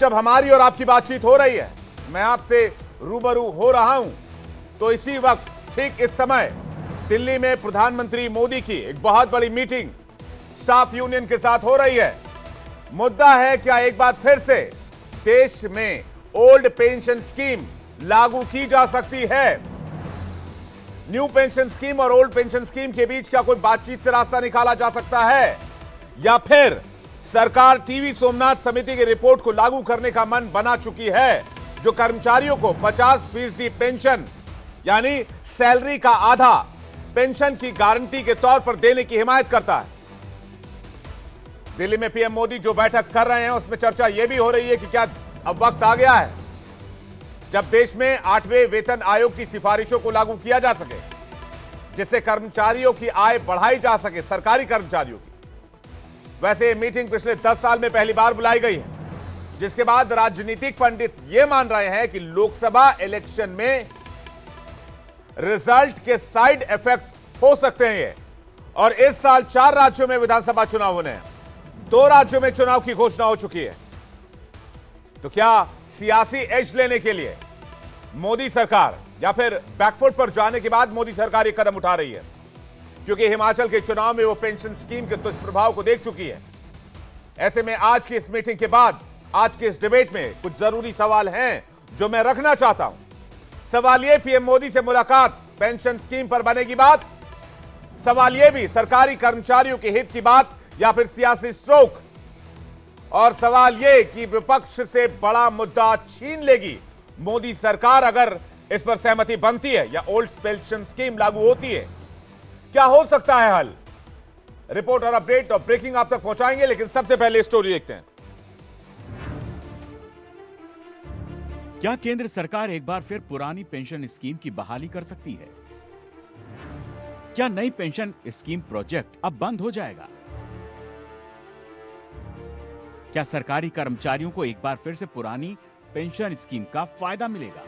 जब हमारी और आपकी बातचीत हो रही है, मैं आपसे रूबरू हो रहा हूं, तो इसी वक्त ठीक इस समय दिल्ली में प्रधानमंत्री मोदी की एक बहुत बड़ी मीटिंग स्टाफ यूनियन के साथ हो रही है। मुद्दा है क्या एक बार फिर से देश में ओल्ड पेंशन स्कीम लागू की जा सकती है। न्यू पेंशन स्कीम और ओल्ड पेंशन स्कीम के बीच क्या कोई बातचीत से रास्ता निकाला जा सकता है, या फिर सरकार टीवी सोमनाथ समिति की रिपोर्ट को लागू करने का मन बना चुकी है, जो कर्मचारियों को 50% पेंशन यानी सैलरी का आधा पेंशन की गारंटी के तौर पर देने की हिमायत करता है। दिल्ली में पीएम मोदी जो बैठक कर रहे हैं उसमें चर्चा यह भी हो रही है कि क्या अब वक्त आ गया है जब देश में 8वें वेतन आयोग की सिफारिशों को लागू किया जा सके, जिससे कर्मचारियों की आय बढ़ाई जा सके, सरकारी कर्मचारियों की। वैसे ये मीटिंग पिछले 10 साल में पहली बार बुलाई गई है, जिसके बाद राजनीतिक पंडित यह मान रहे हैं कि लोकसभा इलेक्शन में रिजल्ट के साइड इफेक्ट हो सकते हैं ये। और इस साल 4 राज्यों में विधानसभा चुनाव होने हैं, 2 राज्यों में चुनाव की घोषणा हो चुकी है। तो क्या सियासी एज लेने के लिए मोदी सरकार, या फिर बैकफुट पर जाने के बाद मोदी सरकार एक कदम उठा रही है, क्योंकि हिमाचल के चुनाव में वो पेंशन स्कीम के दुष्प्रभाव को देख चुकी है। ऐसे में आज की इस मीटिंग के बाद, आज के इस डिबेट में कुछ जरूरी सवाल हैं जो मैं रखना चाहता हूं। सवाल यह, पीएम मोदी से मुलाकात पेंशन स्कीम पर बनेगी बात। सवाल यह भी, सरकारी कर्मचारियों के हित की बात या फिर सियासी स्ट्रोक। और सवाल यह कि विपक्ष से बड़ा मुद्दा छीन लेगी मोदी सरकार अगर इस पर सहमति बनती है या ओल्ड पेंशन स्कीम लागू होती है। क्या हो सकता है हल? रिपोर्ट और अपडेट और ब्रेकिंग आप तक पहुंचाएंगे, लेकिन सबसे पहले स्टोरी देखते हैं। क्या केंद्र सरकार एक बार फिर पुरानी पेंशन स्कीम की बहाली कर सकती है? क्या नई पेंशन स्कीम प्रोजेक्ट अब बंद हो जाएगा? क्या सरकारी कर्मचारियों को एक बार फिर से पुरानी पेंशन स्कीम का फायदा मिलेगा?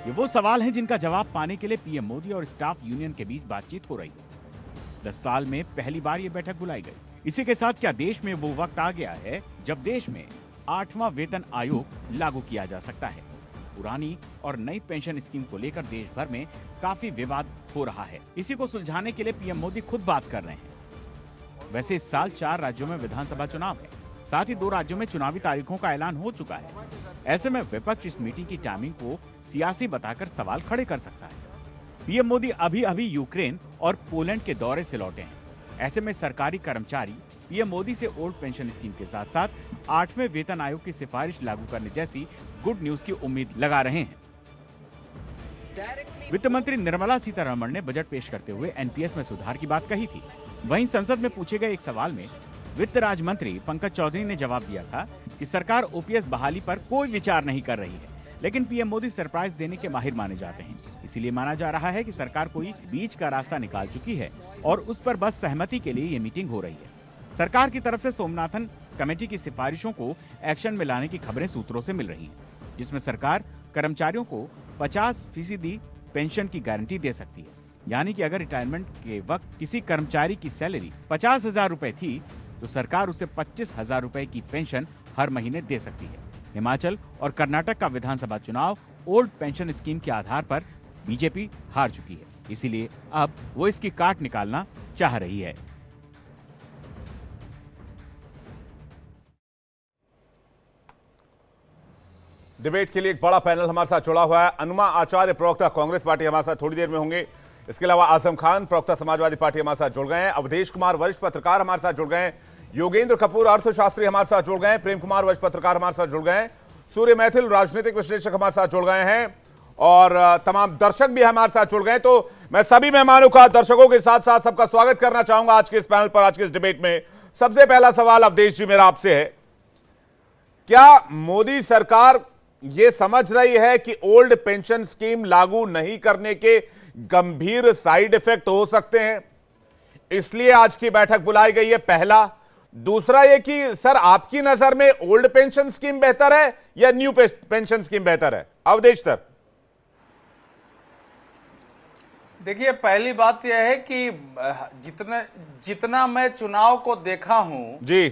ये वो सवाल हैं जिनका जवाब पाने के लिए पीएम मोदी और स्टाफ यूनियन के बीच बातचीत हो रही है। 10 साल में पहली बार ये बैठक बुलाई गई। इसी के साथ क्या देश में वो वक्त आ गया है जब देश में 8वां वेतन आयोग लागू किया जा सकता है? पुरानी और नई पेंशन स्कीम को लेकर देश भर में काफी विवाद हो रहा है। इसी को सुलझाने के लिए पीएम मोदी खुद बात कर रहे हैं। वैसे इस साल 4 राज्यों में विधानसभा चुनाव है, साथ ही 2 राज्यों में चुनावी तारीखों का ऐलान हो चुका है। ऐसे में विपक्ष इस मीटिंग की टाइमिंग को सियासी बताकर सवाल खड़े कर सकता है। पीएम मोदी अभी यूक्रेन और पोलैंड के दौरे से लौटे हैं। ऐसे में सरकारी कर्मचारी पीएम मोदी से ओल्ड पेंशन स्कीम के साथ साथ 8वें वेतन आयोग की सिफारिश लागू करने जैसी गुड न्यूज की उम्मीद लगा रहे हैं। वित्त मंत्री निर्मला सीतारमण ने बजट पेश करते हुए एनपीएस में सुधार की बात कही थी। वहीं संसद में पूछे गए एक सवाल में वित्त राज्य मंत्री पंकज चौधरी ने जवाब दिया था कि सरकार ओपीएस बहाली पर कोई विचार नहीं कर रही है, लेकिन पीएम मोदी सरप्राइज देने के माहिर माने जाते हैं। इसीलिए माना जा रहा है कि सरकार कोई बीच का रास्ता निकाल चुकी है और उस पर बस सहमति के लिए ये मीटिंग हो रही है। सरकार की तरफ से सोमनाथन कमेटी की सिफारिशों को एक्शन में लाने की खबरें सूत्रों से मिल रही हैं, जिसमें सरकार कर्मचारियों को 50% पेंशन की गारंटी दे सकती है। यानी कि अगर रिटायरमेंट के वक्त किसी कर्मचारी की सैलरी 50,000 रुपए थी, तो सरकार उसे 25,000 रुपए की पेंशन हर महीने दे सकती है। हिमाचल और कर्नाटक का विधानसभा चुनाव ओल्ड पेंशन स्कीम के आधार पर बीजेपी हार चुकी है, इसीलिए अब वो इसकी काट निकालना चाह रही है। डिबेट के लिए एक बड़ा पैनल हमारे साथ जुड़ा हुआ है। अनुमा आचार्य, प्रवक्ता कांग्रेस पार्टी, हमारे साथ थोड़ी देर में होंगे। इसके अलावा आजम खान, प्रवक्ता समाजवादी पार्टी, हमारे साथ जुड़ गए हैं। अवधेश कुमार, वरिष्ठ पत्रकार, हमारे साथ जुड़ गए हैं। योगेंद्र कपूर, अर्थशास्त्री, हमारे साथ जुड़ गए हैं। प्रेम कुमार, वरिष्ठ पत्रकार, हमारे साथ जुड़ गए हैं। सूर्य मैथिल, राजनीतिक विश्लेषक, हमारे साथ जुड़ गए हैं। और तमाम दर्शक भी हमारे साथ जुड़ गए। तो मैं सभी मेहमानों का, दर्शकों के साथ साथ सबका स्वागत करना चाहूंगा आज के इस पैनल पर, आज के इस डिबेट में। सबसे पहला सवाल अवधेश जी मेरा आपसे है, क्या मोदी सरकार ये समझ रही है कि ओल्ड पेंशन स्कीम लागू नहीं करने के गंभीर साइड इफेक्ट हो सकते हैं, इसलिए आज की बैठक बुलाई गई है? पहला। दूसरा ये कि सर आपकी नजर में ओल्ड पेंशन स्कीम बेहतर है या न्यू पेंशन स्कीम बेहतर है? अवधेश सर। देखिए, पहली बात यह है कि जितना मैं चुनाव को देखा हूं जी,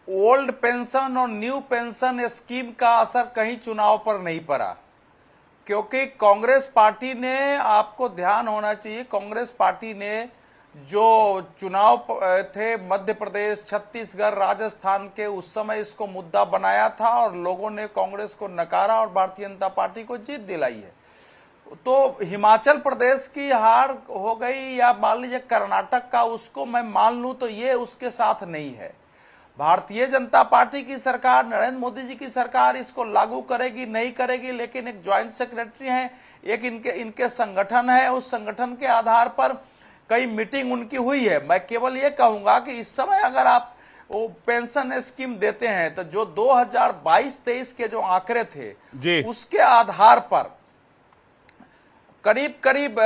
ओल्ड पेंशन और न्यू पेंशन स्कीम का असर कहीं चुनाव पर नहीं पड़ा, क्योंकि कांग्रेस पार्टी ने, आपको ध्यान होना चाहिए, कांग्रेस पार्टी ने जो चुनाव थे मध्य प्रदेश, छत्तीसगढ़, राजस्थान के, उस समय इसको मुद्दा बनाया था और लोगों ने कांग्रेस को नकारा और भारतीय जनता पार्टी को जीत दिलाई है। तो हिमाचल प्रदेश की हार हो गई या मान लीजिए कर्नाटक का, उसको मैं मान लूं तो ये उसके साथ नहीं है। भारतीय जनता पार्टी की सरकार, नरेंद्र मोदी जी की सरकार इसको लागू करेगी नहीं करेगी, लेकिन एक ज्वाइंट सेक्रेटरी है, एक इनके संगठन है, उस संगठन के आधार पर कई मीटिंग उनकी हुई है। मैं केवल ये कहूंगा कि इस समय अगर आप वो पेंशन स्कीम देते हैं तो जो 2022-23 के जो आंकड़े थे उसके आधार पर करीब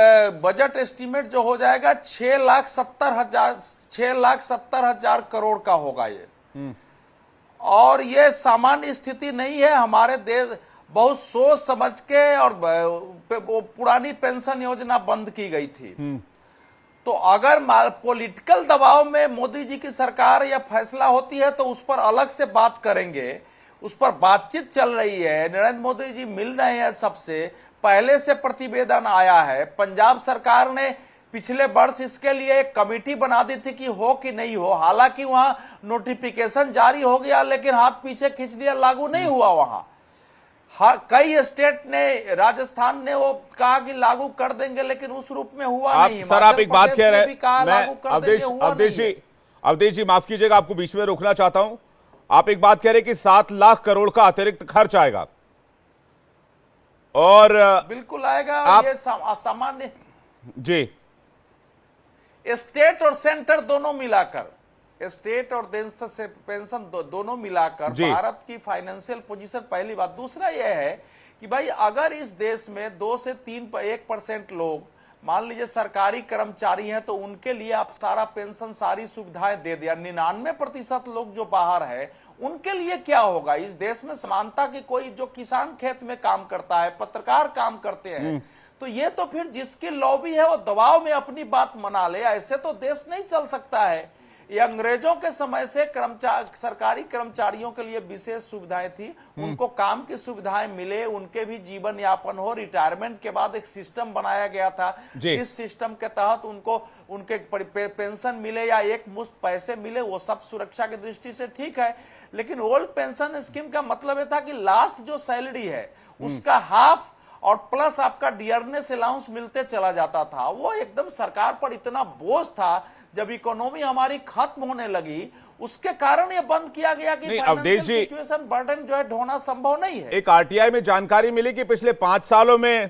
बजट एस्टीमेट जो हो जाएगा 6,70,000 करोड़ का होगा ये। और ये सामान्य स्थिति नहीं है। हमारे देश बहुत सोच समझ के और वो पुरानी पेंशन योजना बंद की गई थी। तो अगर पॉलिटिकल दबाव में मोदी जी की सरकार या फैसला होती है तो उस पर अलग से बात करेंगे, उस पर बातचीत चल रही है। नरेंद्र मोदी जी मिल रहे हैं सबसे, पहले से प्रतिवेदन आया है। पंजाब सरकार ने पिछले वर्ष इसके लिए एक कमेटी बना दी थी कि हो कि नहीं हो, हालांकि वहां नोटिफिकेशन जारी हो गया लेकिन हाथ पीछे खींच लिया, लागू नहीं हुआ वहां। कई स्टेट ने, राजस्थान ने वो कहा कि लागू कर देंगे लेकिन उस रूप में हुआ नहीं। सर आप एक बात कह रहे हैं, अवधेश जी माफ कीजिएगा, आपको बीच में रोकना चाहता हूं। आप एक बात कह रहे हैं कि 7 लाख करोड़ का अतिरिक्त खर्च आएगा और बिल्कुल आएगा। आप, ये सामान्य जी, स्टेट और सेंटर दोनों मिलाकर, स्टेट और पेंशन दोनों मिलाकर भारत की फाइनेंशियल पोजीशन, पहली बात। दूसरा यह है कि भाई अगर इस देश में 2 से 1% लोग मान लीजिए सरकारी कर्मचारी हैं तो उनके लिए आप सारा पेंशन, सारी सुविधाएं दे दिया। 99% लोग जो बाहर है उनके लिए क्या होगा? इस देश में समानता की कोई, जो किसान खेत में काम करता है, पत्रकार काम करते हैं, तो ये तो फिर जिसकी लॉबी है वो दबाव में अपनी बात मना ले। ऐसे तो देश नहीं चल सकता है। ये अंग्रेजों के समय से सरकारी कर्मचारियों के लिए विशेष सुविधाएं थी, उनको काम की सुविधाएं मिले, उनके भी जीवन यापन हो। रिटायरमेंट के बाद एक सिस्टम बनाया गया था जिस सिस्टम के तहत उनको उनके पेंशन मिले या एक मुश्त पैसे मिले, वो सब सुरक्षा की दृष्टि से ठीक है। लेकिन ओल्ड पेंशन स्कीम का मतलब यह था कि लास्ट जो सैलरी है उसका हाफ और प्लस आपका डियरनेस अलाउंस मिलते चला जाता था। वो एकदम सरकार पर इतना बोझ था। जब इकोनॉमी हमारी खत्म होने लगी उसके कारण ये बंद किया गया कि फाइनेंशियल सिचुएशन बर्डन जो है ढोना संभव नहीं है। एक आरटीआई में जानकारी मिली कि पिछले 5 सालों में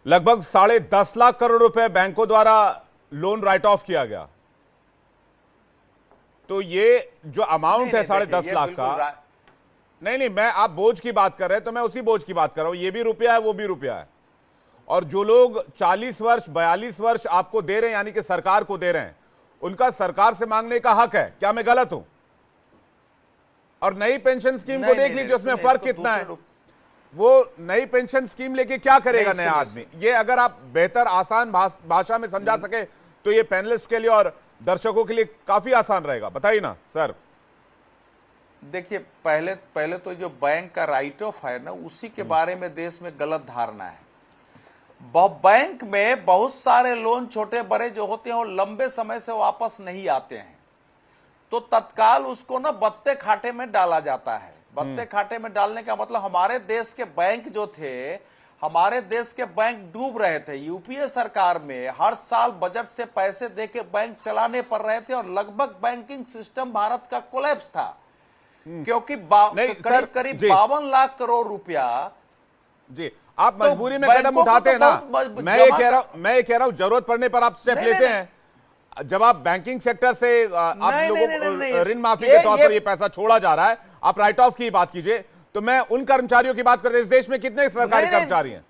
लगभग 10.5 लाख करोड़ रुपए बैंकों द्वारा लोन राइट ऑफ किया गया। तो ये जो अमाउंट है 10.5 लाख का, नहीं, मैं, आप बोझ की बात कर रहे हैं तो मैं उसी बोझ की बात कर रहा हूं। ये भी रुपया है, वो भी रुपया है। और जो लोग 40 वर्ष 42 वर्ष आपको दे रहे हैं, यानी कि सरकार को दे रहे हैं, उनका सरकार से मांगने का हक है। क्या मैं गलत हूं? और नई पेंशन स्कीम को देख लीजिए, उसमें फर्क कितना है। वो नई पेंशन स्कीम लेके क्या करेगा नया आदमी? ये अगर आप बेहतर आसान भाषा में समझा सके तो ये पैनलिस्ट के लिए और दर्शकों के लिए काफी आसान रहेगा। बताइए ना सर। देखिए, पहले तो जो बैंक का राइट ऑफ है ना, उसी के बारे में देश में गलत धारणा है। बैंक में बहुत सारे लोन छोटे बड़े जो होते हैं वो लंबे समय से वापस नहीं आते हैं, तो तत्काल उसको ना बत्ते खाते में डाला जाता है। बत्ते खाते में डालने का मतलब, हमारे देश के बैंक जो थे, हमारे देश के बैंक डूब रहे थे। यूपीए सरकार में हर साल बजट से पैसे देके बैंक चलाने पड़ रहे थे और लगभग बैंकिंग सिस्टम भारत का कोलैप्स था, क्योंकि करीब 52 लाख करोड़ रुपया। जी, आप मजबूरी में कदम उठाते हैं ना। मैं ये कह रहा हूं जरूरत पड़ने पर आप स्टेप लेते हैं। जब आप बैंकिंग सेक्टर से आप लोगों को ऋण माफी के तौर पर ये पैसा छोड़ा जा रहा है, आप राइट ऑफ की बात कीजिए, तो मैं उन कर्मचारियों की बात करते हैं। इस देश में कितने सरकारी कर्मचारी हैं?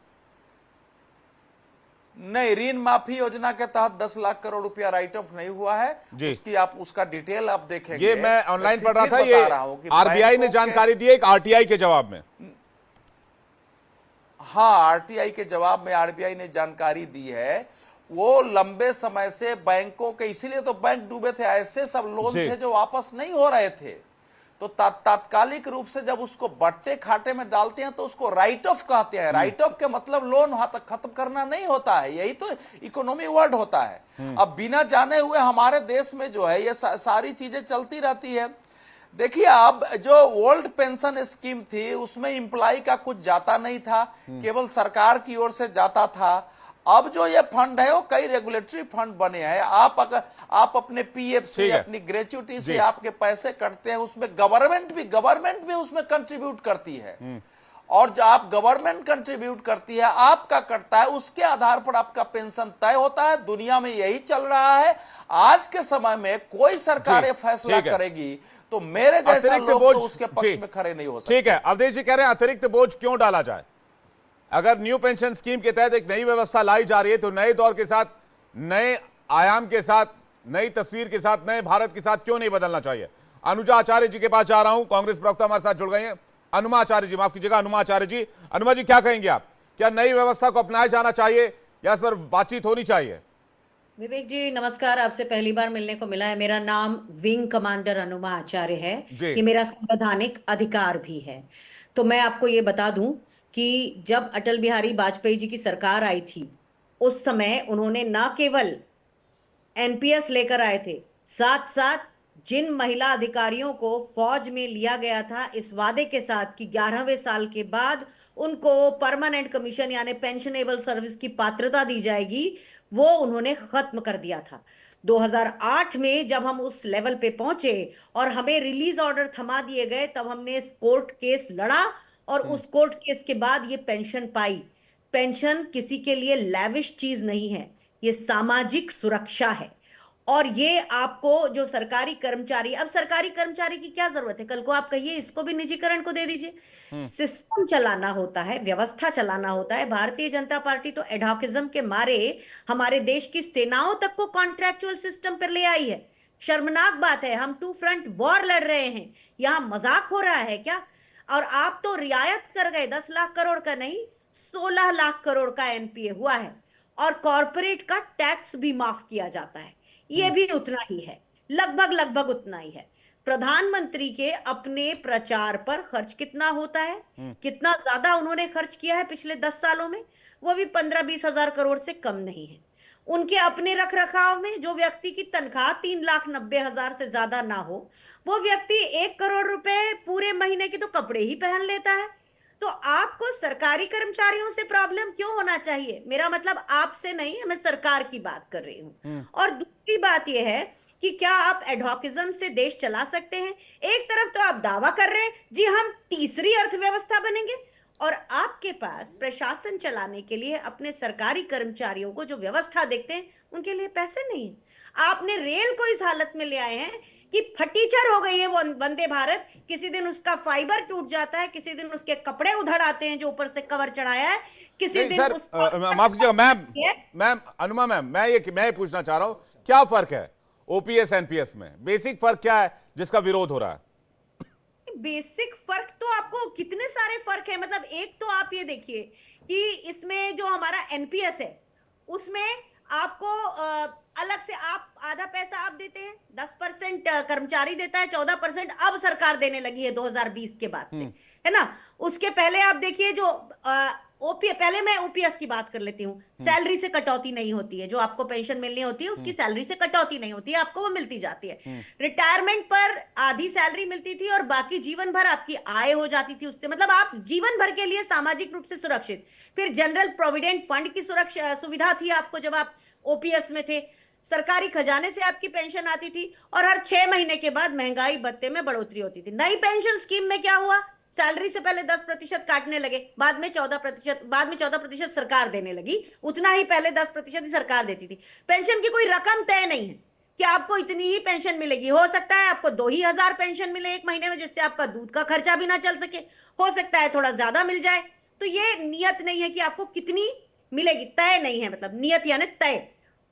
नहीं, ऋण माफी योजना के तहत 10 लाख करोड़ रुपया राइट ऑफ नहीं हुआ है। उसकी आप उसका डिटेल आप देखेंगे। ये मैं ऑनलाइन पढ़ रहा था, ये आरबीआई ने जानकारी दी है एक आरटीआई के जवाब में। हाँ, आरटीआई के जवाब में आरबीआई ने जानकारी दी है। वो लंबे समय से बैंकों के, इसीलिए तो बैंक डूबे थे, ऐसे सब लोन थे जो वापस नहीं हो रहे थे। तो तात्कालिक रूप से जब उसको बट्टे खाते में डालते हैं तो उसको राइट ऑफ कहते हैं। राइट ऑफ के मतलब लोन खत्म करना नहीं होता है, यही तो इकोनॉमी वर्ड होता है। अब बिना जाने हुए हमारे देश में जो है ये सारी चीजें चलती रहती है। देखिए, अब जो ओल्ड पेंशन स्कीम थी उसमें एम्प्लॉय का कुछ जाता नहीं था, केवल सरकार की ओर से जाता था। अब जो ये फंड है वो कई रेगुलेटरी फंड बने हैं। आप अपने पीएफ से, अपनी ग्रेच्युटी से आपके पैसे कटते हैं, उसमें गवर्नमेंट भी उसमें कंट्रीब्यूट करती है। और जो आप गवर्नमेंट कंट्रीब्यूट करती है, आपका कटता है, उसके आधार पर आपका पेंशन तय होता है। दुनिया में यही चल रहा है। आज के समय में कोई सरकार ये फैसला करेगी तो मेरे जैसा लोग तो उसके पक्ष में खड़े नहीं हो सकते। ठीक है, अवधेश जी कह रहे हैं अतिरिक्त बोझ क्यों डाला जाए? अगर न्यू पेंशन स्कीम के तहत एक नई व्यवस्था लाई जा रही है तो नए दौर के साथ, नए आयाम के साथ, नई तस्वीर के साथ, नए भारत के साथ क्यों नहीं बदलना चाहिए? अनुजा आचार्य जी के पास जा रहा हूं, कांग्रेस प्रवक्ता हमारे साथ जुड़ गए हैं। अनुमा आचार्य जी, माफ कीजिएगा, अनुमा आचार्य जी। अनुमा जी, क्या कहेंगे आप? क्या नई व्यवस्था को अपनाया जाना चाहिए या इस पर बातचीत होनी चाहिए? विवेक जी नमस्कार, आपसे पहली बार मिलने को मिला है। मेरा नाम विंग कमांडर अनुमा आचार्य है। ये मेरा संवैधानिक अधिकार भी है। तो मैं आपको ये बता दूं कि जब अटल बिहारी वाजपेयी जी की सरकार आई थी, उस समय उन्होंने न केवल एनपीएस लेकर आए थे, साथ साथ जिन महिला अधिकारियों को फौज में लिया गया था इस वादे के साथ कि 11वें साल के बाद उनको परमानेंट कमीशन यानी पेंशनेबल सर्विस की पात्रता दी जाएगी, वो उन्होंने खत्म कर दिया था। 2008 में जब हम उस लेवल पे पहुंचे और हमें रिलीज ऑर्डर थमा दिए गए, तब हमने इस कोर्ट केस लड़ा और उस कोर्ट केस के बाद ये पेंशन पाई। पेंशन किसी के लिए लैविश चीज नहीं है, ये सामाजिक सुरक्षा है। और ये आपको जो सरकारी कर्मचारी, अब सरकारी कर्मचारी की क्या जरूरत है? कल को आप कहिए इसको भी निजीकरण को दे दीजिए। सिस्टम चलाना होता है, व्यवस्था चलाना होता है। भारतीय जनता पार्टी तो एडहॉकिज्म के मारे हमारे देश की सेनाओं तक को कॉन्ट्रैक्चुअल सिस्टम पर ले आई है। शर्मनाक बात है, हम 2 फ्रंट वॉर लड़ रहे हैं, यहां मजाक हो रहा है क्या? और आप तो रियायत कर गए, 10 लाख करोड़ का नहीं, 16 लाख करोड़ का एनपीए हुआ है। और कॉरपोरेट का टैक्स भी माफ किया जाता है, ये भी उतना ही है, लगभग उतना ही है। प्रधानमंत्री के अपने प्रचार पर खर्च कितना होता है, कितना ज्यादा उन्होंने खर्च किया है पिछले 10 सालों में, वो भी 15-20 हजार करोड़ से कम नहीं है। उनके अपने रख रखाव में जो व्यक्ति की तनख्वाह 3,90,000 से ज्यादा ना हो, वो व्यक्ति 1 करोड़ रुपए पूरे महीने के तो कपड़े ही पहन लेता है। तो आपको सरकारी कर्मचारियों से प्रॉब्लम क्यों होना चाहिए? मेरा मतलब आपसे नहीं है, मैं सरकार की बात कर रही हूं। और दूसरी बात यह है कि क्या आप एडहॉकिज्म से देश चला सकते हैं? एक तरफ तो आप दावा कर रहे हैं जी हम तीसरी अर्थव्यवस्था बनेंगे, और आपके पास प्रशासन चलाने के लिए अपने सरकारी कर्मचारियों को जो व्यवस्था देखते हैं उनके लिए पैसे नहीं है। आपने रेल को इस हालत में ले आए हैं कि फटीचर हो गई है वो वंदे भारत। किसी दिन उसका फाइबर टूट जाता है, किसी दिन उसके कपड़े उधड़ आते हैं जो ऊपर से कवर चढ़ाया है, किसी दिन सर, माफ कीजिएगा मैम, अनुमा मैम, मैं ये पूछना चाह रहा हूं, क्या फर्क है ओपीएस एनपीएस में? बेसिक फर्क क्या है जिसका विरोध हो रहा है? बेसिक फर्क तो आपको कितने सारे फर्क है। मतलब एक तो आप ये देखिए कि इसमें जो हमारा एनपीएस है उसमें आपको अलग से आप आधा पैसा आप देते हैं, 10% कर्मचारी देता है, 14% अब सरकार देने लगी है 2020 के बाद से, है ना। उसके पहले आप देखिए जो पहले मैं ओपीएस की बात कर लेती हूँ। सैलरी से कटौती नहीं होती है, जो आपको पेंशन मिलनी होती है उसकी सैलरी से कटौती नहीं होती है, आपको वो मिलती जाती है। रिटायरमेंट पर आधी सैलरी मिलती थी और बाकी जीवन भर आपकी आय हो जाती थी उससे, मतलब आप जीवन भर के लिए सामाजिक रूप से सुरक्षित। फिर जनरल प्रोविडेंट फंड की सुरक्षा सुविधा थी आपको जब आप ओपीएस में थे। सरकारी खजाने से आपकी पेंशन आती थी और हर 6 महीने के बाद महंगाई भत्ते में बढ़ोतरी होती थी। नई पेंशन स्कीम में क्या हुआ? सैलरी से पहले 10% काटने लगे, बाद में 14% सरकार देने लगी। उतना ही पहले 10% ही सरकार देती थी। पेंशन की कोई रकम तय नहीं है कि आपको इतनी ही पेंशन मिलेगी। हो सकता है आपको 2,000 पेंशन मिले 1 महीने में, जिससे आपका दूध का खर्चा भी ना चल सके। हो सकता है थोड़ा ज्यादा मिल जाए। तो ये नियत नहीं है कि आपको कितनी मिलेगी, तय नहीं है, मतलब नियत यानी तय।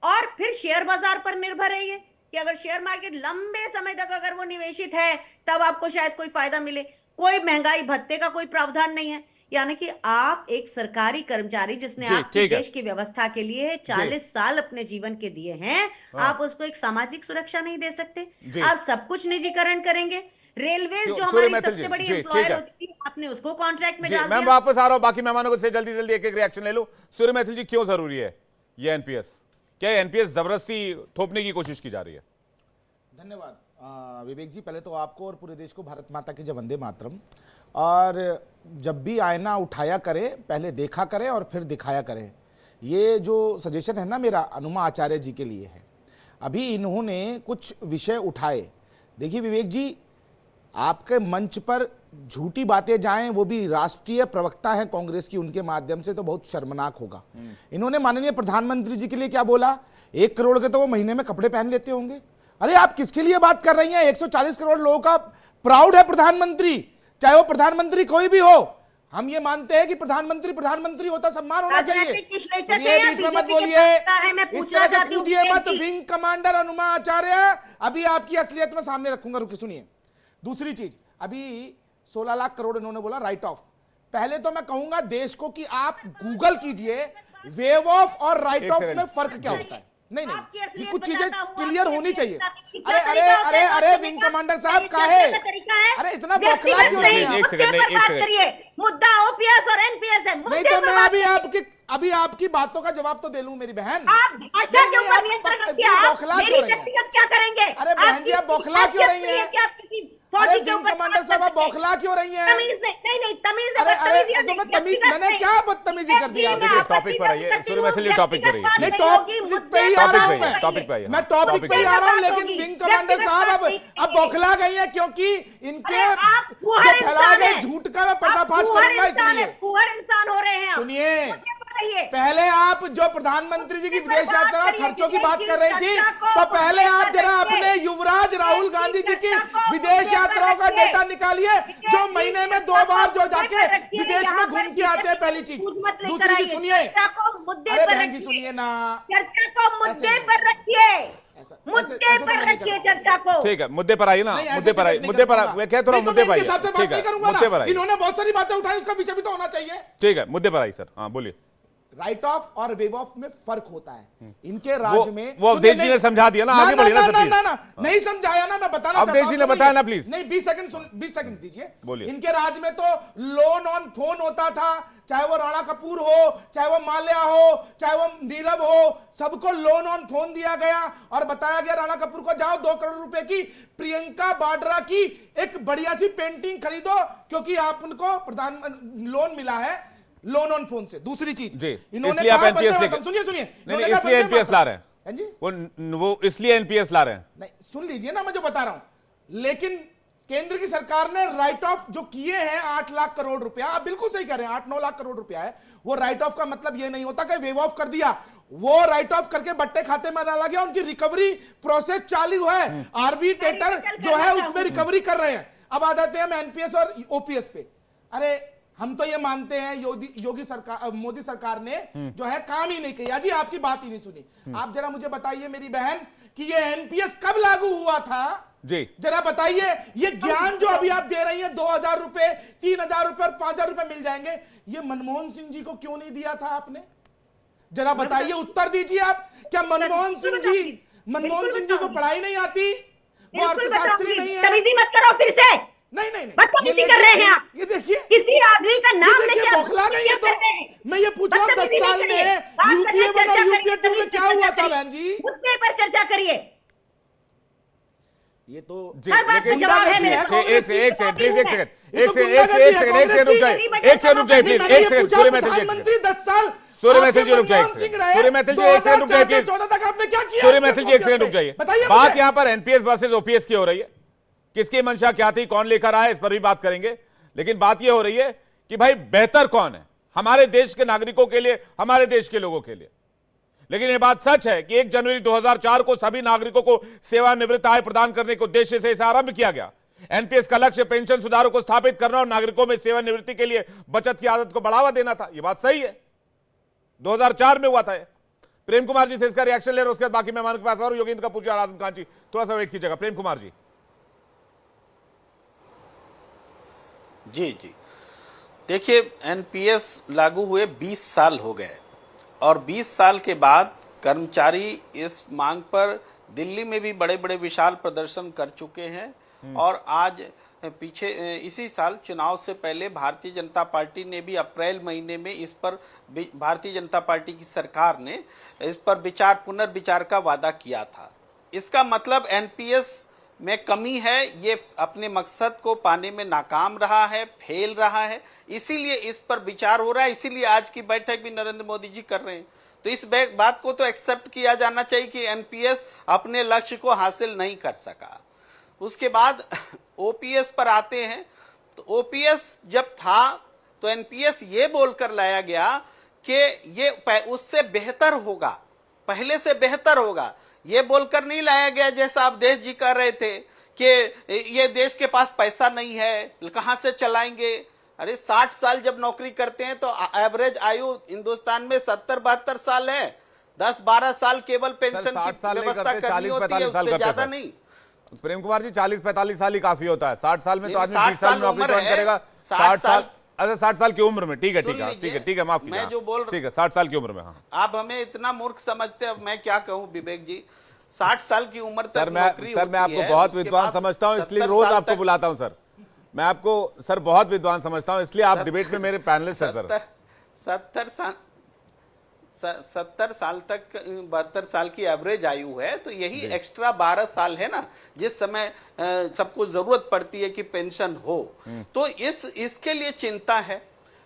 और फिर शेयर बाजार पर निर्भर है ये कि अगर शेयर मार्केट लंबे समय तक अगर वो निवेशित है तब आपको शायद कोई फायदा मिले। कोई महंगाई भत्ते का कोई प्रावधान नहीं है। यानी कि आप एक सरकारी कर्मचारी जिसने आपके देश की व्यवस्था के लिए 40 साल अपने जीवन के दिए हैं, आप उसको एक सामाजिक सुरक्षा नहीं दे सकते। आप सब कुछ निजीकरण करेंगे। रेलवेज जो सूर्य हमारी मैथिल सबसे जी, बड़ी जी, ठीक एम्प्लॉयर है। होती थी, आपने उसको कॉन्ट्रैक्ट में जी, डाल मैं दिया। वापस आ रहा हूं, बाकी मेहमानों को से जल्दी जल्दी एक एक रिएक्शन ले लूं। सूर्य मैथिल जी, क्यों जरूरी है ये एनपीएस? क्या एनपीएस जबरदस्ती थोपने की कोशिश की जा रही है? धन्यवाद विवेक जी। पहले तो आपको और पूरे देश को भारत माता की जय, वंदे मातरम। और जब भी आईना उठाया करें, पहले देखा करें और फिर दिखाया करें। ये जो सजेशन है ना मेरा अनुमा आचार्य जी के लिए है। अभी इन्होंने कुछ विषय उठाए। देखिए विवेक जी, आपके मंच पर झूठी बातें जाएं, वो भी राष्ट्रीय प्रवक्ता है कांग्रेस की, उनके माध्यम से, तो बहुत शर्मनाक होगा। इन्होंने माननीय प्रधानमंत्री जी के लिए क्या बोला? 1 करोड़ के तो वो महीने में कपड़े पहन लेते होंगे। अरे आप किसके लिए बात कर रही हैं? 140 करोड़ लोगों का प्राउड है प्रधानमंत्री, चाहे वो प्रधानमंत्री कोई भी हो। हम ये मानते हैं कि प्रधानमंत्री होता, सम्मान होना चाहिए। बीच में मत बोलिए, इस तरह से कूदिए मत। विंग कमांडर अनुमा आचार्य, अभी आपकी असलियत में सामने रखूंगा, रुकिए सुनिए। दूसरी चीज, अभी 16 लाख करोड़ इन्होंने बोला राइट ऑफ। पहले तो मैं कहूंगा देश को कि आप गूगल कीजिए वेव ऑफ और राइट ऑफ में फर्क क्या होता है। नहीं, ये कुछ चीजें क्लियर होनी चाहिए। अरे विंग कमांडर साहब, काहे अरे इतना बौखला क्यों रही हैं? एक सेकंड। मुद्दा ओपीएस और एनपीएस है। नहीं तो मैं अभी आपकी बातों का जवाब तो दे लूं मेरी बहन। आप भाषा के ऊपर नियंत्रण रखिए। आप मेरी व्यक्तिगत क्या करेंगे? अरे बहन जी, आप बौखला क्यों रही हैं? अरे विंग कमांडर साहब, आप बौखला क्यों रही हैं? नहीं तमीज। तो मैं तमीज, मैंने क्या बदतमीजी कर दी? आप देखिए, टॉपिक पर आइए। सूर्य मैथिल जी, टॉपिक पर आइए। नहीं, टॉपिक पे ही आ रहा हूं मैं। टॉपिक पे आइए। मैं टॉपिक पे ही आ रहा हूं, लेकिन विंग कमांडर साहब अब बौखला गई है, क्योंकि इनके जो फैलाए गए झूठ का मैं पर्दाफाश करूंगा। इसलिए इंसान हो रहे हैं। सुनिए, पहले आप जो प्रधानमंत्री जी की विदेश यात्रा खर्चों की बात कर रही थी, तो पहले आप जरा अपने युवराज राहुल गांधी जी की विदेश यात्राओं का डेटा निकालिए, जो महीने में 2 बार जो जाके विदेश में घूम के आते हैं। पहली चीज। दूसरी चीज सुनिए, अरे बहन जी सुनिए ना, चर्चा को मुद्दे पर रखिए, मुद्दे पर रखिए चर्चा को। ठीक है, मुद्दे पर आइए ना, मुद्दे पर आइए, मुद्दे पर मैं कहता हूं मुद्दे पर आइए। ठीक है, मुद्दे पर आइए। इन्होंने बहुत सारी बातें उठाई, उसका विषय भी तो होना चाहिए। ठीक है, मुद्दे पर आइए सर। हाँ बोलिए। राइट ऑफ और वेव ऑफ में फर्क होता है। इनके राज्य में वो अवधेश जी ने समझा दिया ना, आगे बढ़िए ना सर। नहीं समझाया ना, मैं बताना अवधेश जी ने बताया ना, प्लीज। नहीं, 20 सेकंड दीजिए। बोलिए। इनके राज्य में तो लोन ऑन फोन होता था, चाहे वो राणा कपूर हो, चाहे वो माल्या हो, चाहे वो नीरव हो, सबको लोन ऑन फोन दिया गया और बताया गया राणा कपूर को, जाओ 2 करोड़ रुपए की प्रियंका वाड्रा की एक बढ़िया सी पेंटिंग खरीदो, क्योंकि आपको प्रधान लोन मिला है, लोन ऑन फोन से। दूसरी चीज, इसलिए आप एनपीएस सुनिए, इसलिए एनपीएस ला रहे हैं जी, वो इसलिए एनपीएस ला रहे हैं। नहीं, सुन लीजिए ना मैं जो बता रहा हूं। लेकिन केंद्र की सरकार ने राइट ऑफ जो किए हैं 8 लाख करोड़ रुपया, आप बिल्कुल सही कह रहे हैं, 8-9 लाख करोड़ रुपया है वो। राइट ऑफ का मतलब ये नहीं होता कि वेव ऑफ कर दिया, वो राइट ऑफ करके बट्टे खाते में डाला गया, उनकी रिकवरी प्रोसेस चालू है। आर्बिट्रेटर जो है उसमें रिकवरी कर रहे हैं। अब आ जाते हैं हम एनपीएस और ओपीएस पे। अरे हम तो ये मानते हैं योगी सरकार, मोदी सरकार ने जो है काम ही नहीं किया जी, आपकी बात ही नहीं सुनी। आप जरा मुझे बताइए मेरी बहन कि ये एनपीएस कब लागू हुआ था जी, जरा बताइए। ये ज्ञान जो अभी आप दे रही हैं, 2000 रुपए, 3000 रुपए और 5000 रुपए मिल जाएंगे, ये मनमोहन सिंह जी को क्यों नहीं दिया था आपने? जरा बताइए, उत्तर दीजिए आप। क्या मनमोहन सिंह जी को पढ़ाई नहीं आती? वो अर्थशास्त्री नहीं है? मत करो फिर से। नहीं बदतमीजी कर रहे हैं आप। ये देखिए, किसी आदमी का नाम लेके बौखला नहीं है। तो मैं ये पूछ रहा हूं 10 साल में यूपीए 1 और यूपीए 2 में क्या हुआ था बहन जी? मुद्दे पर चर्चा करिए। ये तो हर बात का जवाब है मेरे को। एक सेकंड प्लीज, एक सेकंड रुक जाइए, प्लीज एक सेकंड। सूर्य मैथिल जी, 10 साल सूर्य मैथिल जी रुक जाइए, सूर्य मैथिल जी एक सेकंड रुक जाइए प्लीज। 14 तक आपने क्या किया? सूर्य मैथिल जी एक सेकंड रुक जाइए। बताइए, बात यहां पर एनपीएस वर्सेस ओपीएस की हो रही है, किसकी मंशा क्या थी, कौन लेकर आया, इस पर भी बात करेंगे। लेकिन बात यह हो रही है कि भाई बेहतर कौन है हमारे देश के नागरिकों के लिए, हमारे देश के लोगों के लिए। लेकिन यह बात सच है कि 1 जनवरी 2004 को सभी नागरिकों को सेवानिवृत्त आय प्रदान करने के उद्देश्य से इसे आरंभ किया गया। एनपीएस का लक्ष्य पेंशन सुधारों को स्थापित करना और नागरिकों में सेवानिवृत्ति के लिए बचत की आदत को बढ़ावा देना था। यह बात सही है, 2004 में हुआ था। प्रेम कुमार जी से इसका रिएक्शन ले रहे, उसके बाद बाकी मेहमानों के पास और योगेंद्र का पूछा, आजम खान जी थोड़ा सा वेट कीजिएगा। प्रेम कुमार जी। जी देखिए, एनपीएस लागू हुए 20 साल हो गए और 20 साल के बाद कर्मचारी इस मांग पर दिल्ली में भी बड़े बड़े विशाल प्रदर्शन कर चुके हैं और आज पीछे इसी साल चुनाव से पहले भारतीय जनता पार्टी ने भी अप्रैल महीने में इस पर भारतीय जनता पार्टी की सरकार ने इस पर पुनर्विचार का वादा किया था। इसका मतलब एनपीएस में कमी है, ये अपने मकसद को पाने में नाकाम रहा है, फेल रहा है, इसीलिए इस पर विचार हो रहा है, इसीलिए आज की बैठक भी नरेंद्र मोदी जी कर रहे हैं। तो इस बात को तो एक्सेप्ट किया जाना चाहिए कि एनपीएस अपने लक्ष्य को हासिल नहीं कर सका। उसके बाद ओपीएस पर आते हैं, तो ओपीएस जब था तो एनपीएस ये बोलकर लाया गया कि ये उससे बेहतर होगा, पहले से बेहतर होगा, ये बोलकर नहीं लाया गया जैसा अवधेश जी कह रहे थे कि ये देश के पास पैसा नहीं है, कहां से चलाएंगे। अरे 60 साल जब नौकरी करते हैं तो एवरेज आयु हिंदुस्तान में 70-72 साल है, 10-12 साल केवल पेंशन की व्यवस्था करनी होती है, उससे ज्यादा नहीं। प्रेम कुमार जी 40-45 साल ही काफी होता है, 60 साल में तो आदमी 20 साल नौकरी ज्वाइन करेगा। 60 साल, अच्छा 60 साल की उम्र में, ठीक है माफ कीजिए, मैं जो बोल रहा, ठीक है 60 साल की उम्र में। हाँ, आप हमें इतना मूर्ख समझते हैं, मैं क्या कहूं विवेक जी, 60 साल की उम्र तक सर नौकरी मैं होती आपको है, बहुत उसके विद्वान बाद समझता हूं, इसलिए 70 रोज साल आपको तक- बुलाता हूं सर। मैं आपको सर बहुत विद्वान समझता हूं, इसलिए आप डिबेट में मेरे पैनलिस्ट हैं सर। 70 साल तक 72 साल की एवरेज आयु है, तो यही एक्स्ट्रा 12 साल है ना, जिस समय सबको जरूरत पड़ती है कि पेंशन हो, तो इसके लिए चिंता है।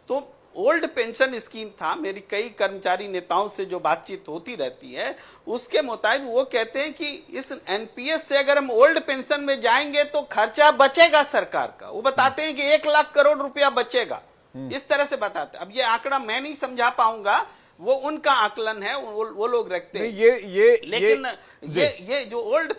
तो ओल्ड पेंशन स्कीम था, मेरी कई कर्मचारी नेताओं से जो बातचीत होती रहती है उसके मुताबिक वो कहते हैं कि इस एनपीएस से अगर हम ओल्ड पेंशन में जाएंगे तो खर्चा बचेगा सरकार का। वो बताते हैं कि 1 लाख करोड़ रुपया बचेगा, इस तरह से बताते हैं। अब ये आंकड़ा मैं नहीं समझा पाऊंगा, वो उनका आकलन है, वो लोग रखते हैं। लेकिन ये जो ओल्ड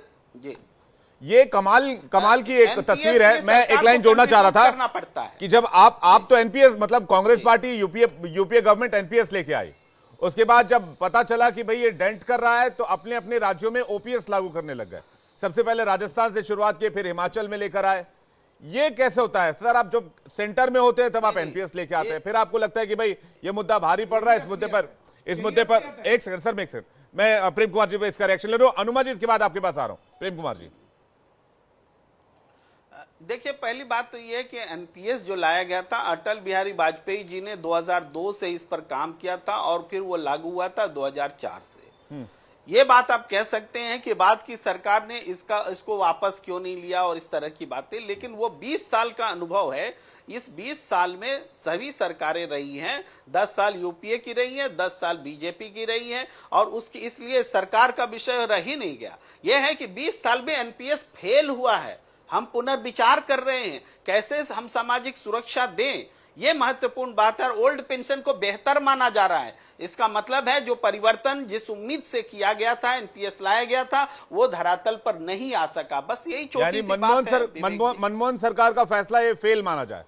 ये कमाल की एक तस्वीर है। मैं एक लाइन जोड़ना चाह रहा था पड़ता है कि जब आप तो एनपीएस, मतलब Congress party UPA government NPS लेके आई, उसके बाद जब पता चला कि भाई ये डेंट कर रहा है तो अपने अपने राज्यों में ओपीएस लागू करने लग गए। सबसे पहले राजस्थान से शुरुआत की, फिर हिमाचल में लेकर आए। ये कैसे होता है सर? आप जब सेंटर में होते हैं तब आप एनपीएस लेके आते हैं, फिर आपको लगता है कि भाई ये मुद्दा भारी पड़ रहा है, इस मुद्दे पर एक सेकंड सर, मैं प्रेम कुमार जी पे इसका रिएक्शन ले रहा हूं। अनुमा जी इसके बाद आपके पास आ रहा हूं। प्रेम कुमार जी देखिए, पहली बात तो ये है कि एनपीएस जो लाया गया था, अटल बिहारी वाजपेयी जी ने 2002 से इस पर काम किया था और फिर वो लागू हुआ था 2004 से। ये बात आप कह सकते हैं कि बाद की सरकार ने इसको वापस क्यों नहीं लिया और इस तरह की बातें, लेकिन वो 20 साल का अनुभव है। इस 20 साल में सभी सरकारें रही हैं, 10 साल यूपीए की रही हैं, 10 साल बीजेपी की रही हैं, और उसकी इसलिए सरकार का विषय रह ही नहीं गया। यह है कि 20 साल में एनपीएस फेल हुआ है, हम पुनर्विचार कर रहे हैं कैसे हम सामाजिक सुरक्षा दें, यह महत्वपूर्ण बात है। ओल्ड पेंशन को बेहतर माना जा रहा है, इसका मतलब है जो परिवर्तन जिस उम्मीद से किया गया था, एनपीएस लाया गया था, वो धरातल पर नहीं आ सका। बस यही छोटी सी बात है। मनमोहन सरकार का फैसला ये फेल माना जाए?